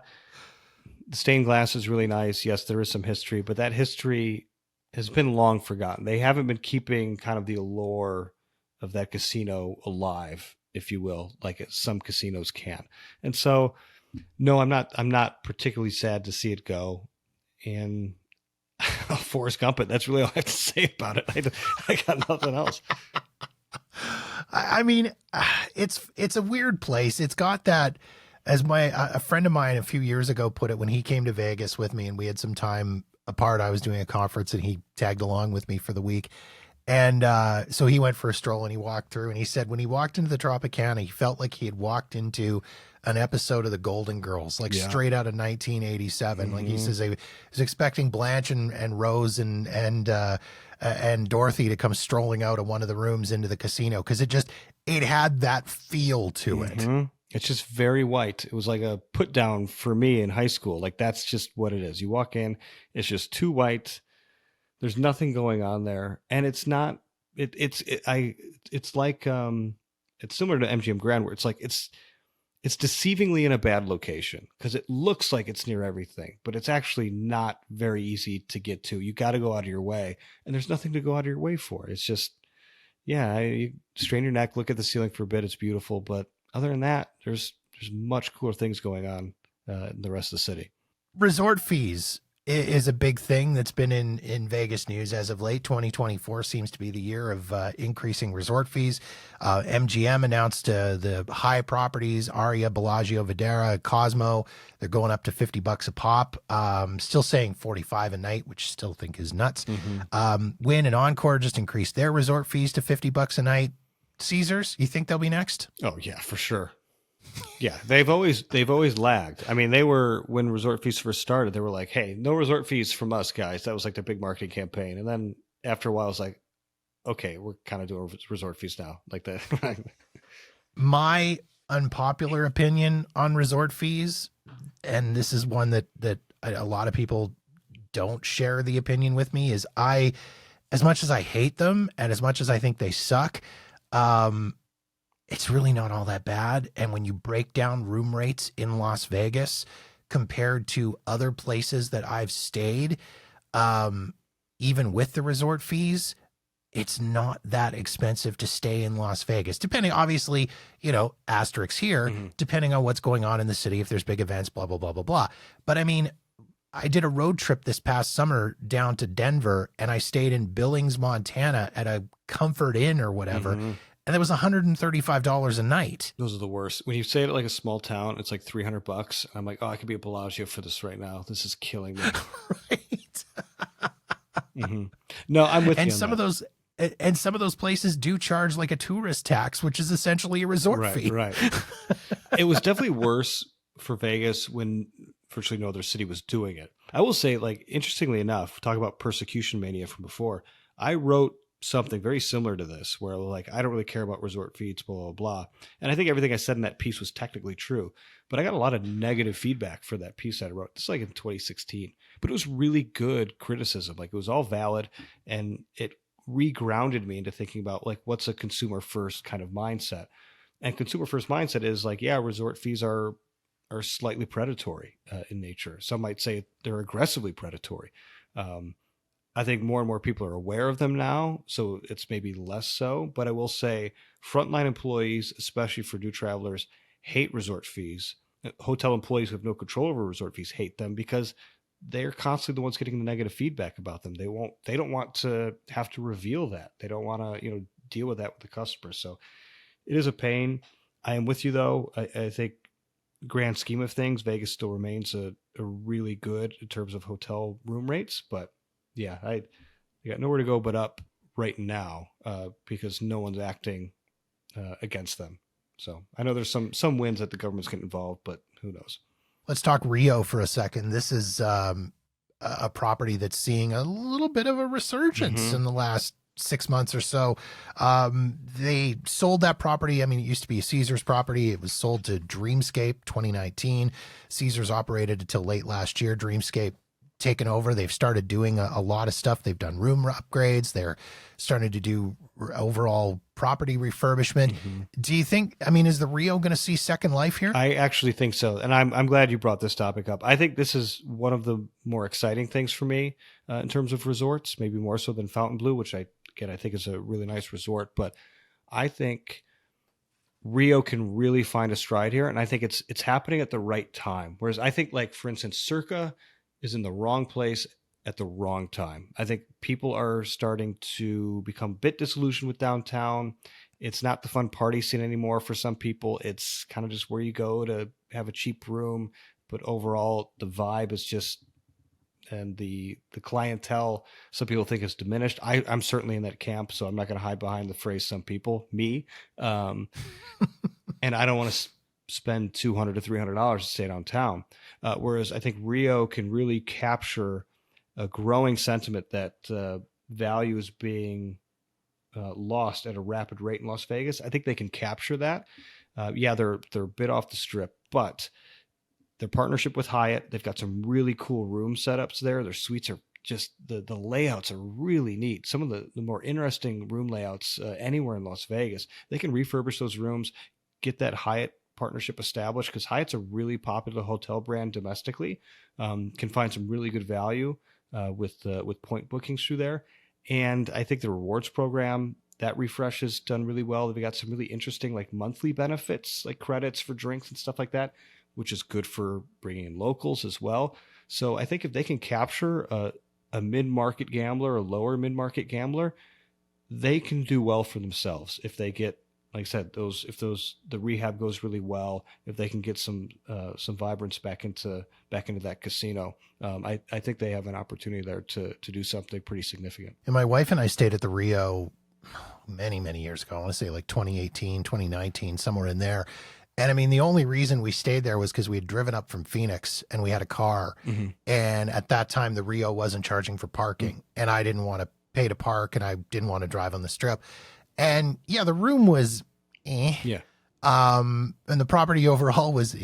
the stained glass is really nice. Yes, there is some history, but that history has been long forgotten. They haven't been keeping kind of the allure of that casino alive, if you will, like some casinos can. And so, no, I'm not particularly sad to see it go. And Forrest Gump it. That's really all I have to say about it. I got nothing else. I mean, it's a weird place. It's got that, as a friend of mine a few years ago put it when he came to Vegas with me and we had some time apart. I was doing a conference and he tagged along with me for the week. And so he went for a stroll and he walked through, and he said when he walked into the Tropicana, he felt like he had walked into an episode of the Golden Girls, like straight out of 1987. Like he says, he was expecting Blanche and Rose and Dorothy to come strolling out of one of the rooms into the casino, because it had that feel to it. It's just very white. It was like a put down for me in high school. Like, that's just what it is. You walk in, it's just too white. There's nothing going on there, and it's not. It's like it's similar to MGM Grand, where it's like it's deceivingly in a bad location because it looks like it's near everything, but it's actually not very easy to get to. You got to go out of your way, and there's nothing to go out of your way for. It's just, you strain your neck, look at the ceiling for a bit. It's beautiful, but other than that, there's much cooler things going on in the rest of the city. Resort fees is a big thing that's been in Vegas news as of late. 2024 seems to be the year of increasing resort fees. MGM announced the high properties, Aria, Bellagio, Videra, Cosmo, they're going up to $50 a pop. Still saying 45 a night, which I still think is nuts. Wynn and Encore just increased their resort fees to $50 a night. Caesars, you think they'll be next? Oh yeah, for sure. Yeah, they've always lagged. I mean, they were, when resort fees first started, they were like, "Hey, no resort fees from us, guys." That was like their big marketing campaign. And then after a while, it's like, "Okay, we're kind of doing resort fees now." Like that. My unpopular opinion on resort fees, and this is one that a lot of people don't share the opinion with me is as much as I hate them and as much as I think they suck, it's really not all that bad. And when you break down room rates in Las Vegas compared to other places that I've stayed, even with the resort fees, it's not that expensive to stay in Las Vegas, depending, obviously, asterisks here, depending on what's going on in the city, if there's big events, blah, blah, blah, blah, blah. But I mean, I did a road trip this past summer down to Denver, and I stayed in Billings, Montana at a Comfort Inn or whatever. And it was $135 a night. Those are the worst. When you say it like a small town, it's like $300. I'm like, oh, I could be a Bellagio for this right now. This is killing me. Right. No, I'm with you. And some of those places do charge like a tourist tax, which is essentially a resort fee. Right. It was definitely worse for Vegas when virtually no other city was doing it. I will say, like, interestingly enough, talk about persecution mania from before. I wrote something very similar to this where, like, I don't really care about resort fees, blah, blah, blah. And I think everything I said in that piece was technically true, but I got a lot of negative feedback for that piece I wrote. This is like in 2016, but it was really good criticism. Like, it was all valid, and it regrounded me into thinking about, like, what's a consumer first kind of mindset. And consumer first mindset is like, yeah, resort fees are slightly predatory in nature. Some might say they're aggressively predatory. I think more and more people are aware of them now, so it's maybe less so. But I will say frontline employees, especially for new travelers, hate resort fees. Hotel employees who have no control over resort fees hate them because they're constantly the ones getting the negative feedback about them. They don't want to have to reveal that. They don't want to, deal with that with the customer. So it is a pain. I am with you though. I think grand scheme of things, Vegas still remains a really good in terms of hotel room rates, but yeah, I got nowhere to go but up right now because no one's acting against them. So I know there's some wins that the government's getting involved, but who knows? Let's talk Rio for a second. This is a property that's seeing a little bit of a resurgence in the last 6 months or so. They sold that property. I mean, it used to be a Caesars property. It was sold to Dreamscape 2019. Caesars operated until late last year. Dreamscape taken over. They've started doing a lot of stuff. They've done room upgrades. They're starting to do overall property refurbishment. Do you think, is the Rio going to see second life here? I actually think so. And I'm glad you brought this topic up. I think this is one of the more exciting things for me in terms of resorts, maybe more so than Fontainebleau, which I think is a really nice resort. But I think Rio can really find a stride here. And I think it's happening at the right time. Whereas I think, like, for instance, Circa is in the wrong place at the wrong time. I think people are starting to become a bit disillusioned with downtown. It's not the fun party scene anymore for some people. It's kind of just where you go to have a cheap room. But overall, the vibe is just, and the clientele, some people think is diminished. I'm certainly in that camp, so I'm not going to hide behind the phrase some people, me. And I don't want to spend $200 to $300 to stay downtown. Whereas I think Rio can really capture a growing sentiment that value is being lost at a rapid rate in Las Vegas. I think they can capture that. They're a bit off the strip, but their partnership with Hyatt, they've got some really cool room setups there. Their suites are just, the layouts are really neat. Some of the more interesting room layouts anywhere in Las Vegas. They can refurbish those rooms, get that Hyatt partnership established, because Hyatt's a really popular hotel brand domestically. Can find some really good value with point bookings through there. And I think the rewards program, that refresh has done really well. They've got some really interesting, like, monthly benefits, like credits for drinks and stuff like that, which is good for bringing in locals as well. So I think if they can capture a mid-market gambler, a lower mid-market gambler, they can do well for themselves if they get, like I said, the rehab goes really well, if they can get some vibrance back into that casino, I think they have an opportunity there to do something pretty significant. And my wife and I stayed at the Rio many, many years ago. I want to say like 2018, 2019, somewhere in there. And the only reason we stayed there was because we had driven up from Phoenix and we had a car. And at that time, the Rio wasn't charging for parking, and I didn't want to pay to park, and I didn't want to drive on the strip. And yeah, the room was and the property overall was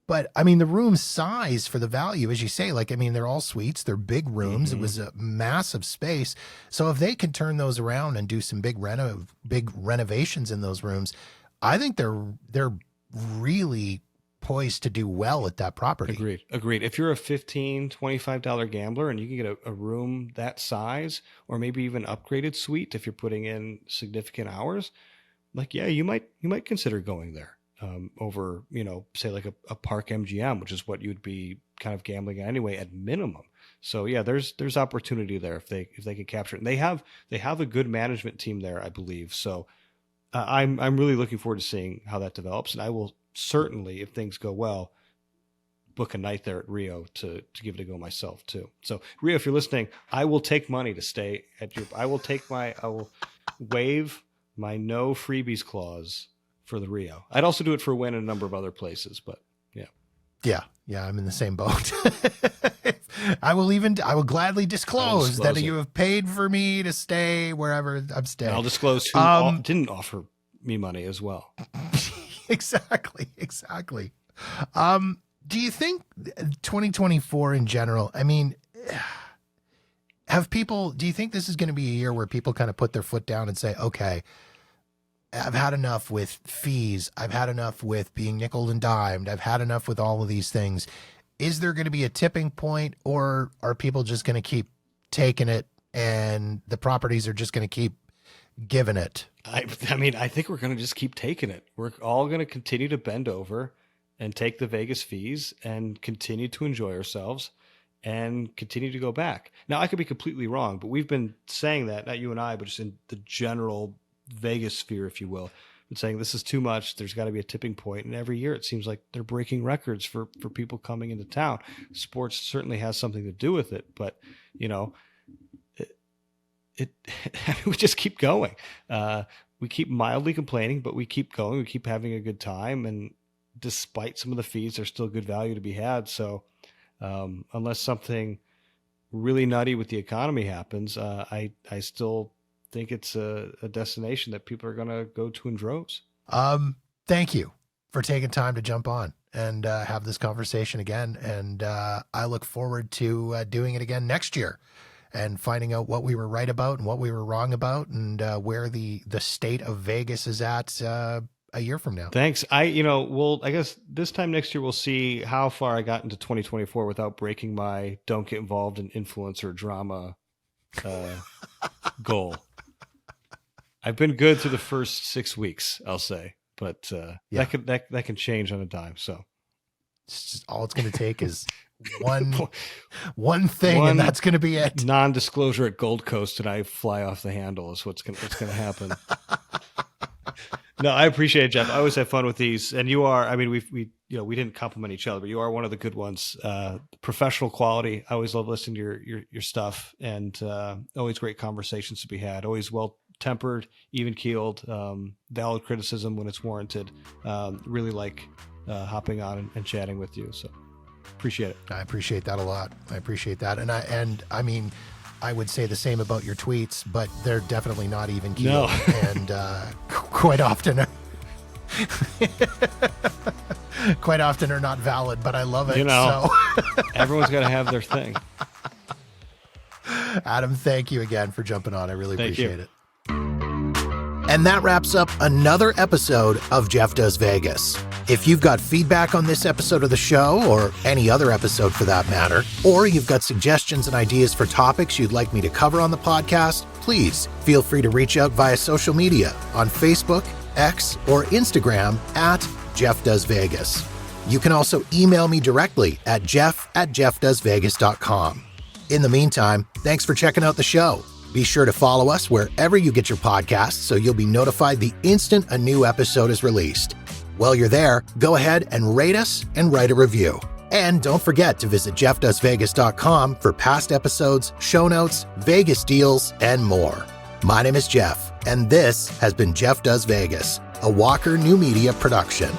But I mean, the room size for the value, as you say, like, I mean, they're all suites, they're big rooms. It was a massive space. So if they can turn those around and do some big renovations in those rooms, I think they're really poised to do well at that property. Agreed. If you're a $15, $25 gambler and you can get a room that size, or maybe even upgraded suite, if you're putting in significant hours, like, yeah, you might consider going there. Over, say like a Park MGM, which is what you'd be kind of gambling at anyway at minimum. So yeah, there's opportunity there if they can capture it. And they have a good management team there, I believe. So I'm really looking forward to seeing how that develops. And I will certainly, if things go well, book a night there at Rio to give it a go myself too. So Rio, if you're listening, I will take money to stay at your. I will waive my no freebies clause for the Rio. I'd also do it for a win in a number of other places, but yeah. Yeah. I'm in the same boat. I will gladly disclose that you have paid for me to stay wherever I'm staying. And I'll disclose who didn't offer me money as well. Exactly. Do you think 2024 in general, I mean, do you think this is going to be a year where people kind of put their foot down and say, okay, I've had enough with fees. I've had enough with being nickel and dimed. I've had enough with all of these things. Is there going to be a tipping point, or are people just going to keep taking it and the properties are just going to keep giving it? I mean, I think we're going to just keep taking it. We're all going to continue to bend over and take the Vegas fees and continue to enjoy ourselves and continue to go back. Now, I could be completely wrong, but we've been saying that, not you and I, but just in the general Vegas sphere, if you will, but saying this is too much. There's got to be a tipping point. And every year it seems like they're breaking records for people coming into town. Sports certainly has something to do with it, but we just keep going. We keep mildly complaining, but we keep going. We keep having a good time. And despite some of the fees, there's still good value to be had. So unless something really nutty with the economy happens, I still think it's a destination that people are going to go to in droves. Thank you for taking time to jump on and have this conversation again. And I look forward to doing it again next year and finding out what we were right about and what we were wrong about, and where the state of Vegas is at a year from now. Thanks. I guess this time next year, we'll see how far I got into 2024 without breaking my don't get involved in influencer drama goal. I've been good through the first 6 weeks, I'll say, but that can change on a dime. So it's just, all it's going to take is one thing, and that's going to be it. Non-disclosure at Gold Coast, and I fly off the handle is what's going to happen. No, I appreciate it, Jeff. I always have fun with these, and you are. I mean, we didn't compliment each other, but you are one of the good ones. Professional quality. I always love listening to your stuff, and always great conversations to be had. Always well tempered, even keeled, valid criticism when it's warranted. Really like hopping on and chatting with you. So appreciate it. I appreciate that a lot. I appreciate that, and I mean, I would say the same about your tweets, but they're definitely not even keeled, and quite often are not valid. But I love it. So. Everyone's got to have their thing. Adam, thank you again for jumping on. I really appreciate it. And that wraps up another episode of Jeff Does Vegas. If you've got feedback on this episode of the show, or any other episode for that matter, or you've got suggestions and ideas for topics you'd like me to cover on the podcast, please feel free to reach out via social media on Facebook, X, or Instagram at Jeff Does Vegas. You can also email me directly at jeff@jeffdoesvegas.com. In the meantime, thanks for checking out the show. Be sure to follow us wherever you get your podcasts so you'll be notified the instant a new episode is released. While you're there, go ahead and rate us and write a review. And don't forget to visit jeffdoesvegas.com for past episodes, show notes, Vegas deals, and more. My name is Jeff, and this has been Jeff Does Vegas, a Walker New Media production.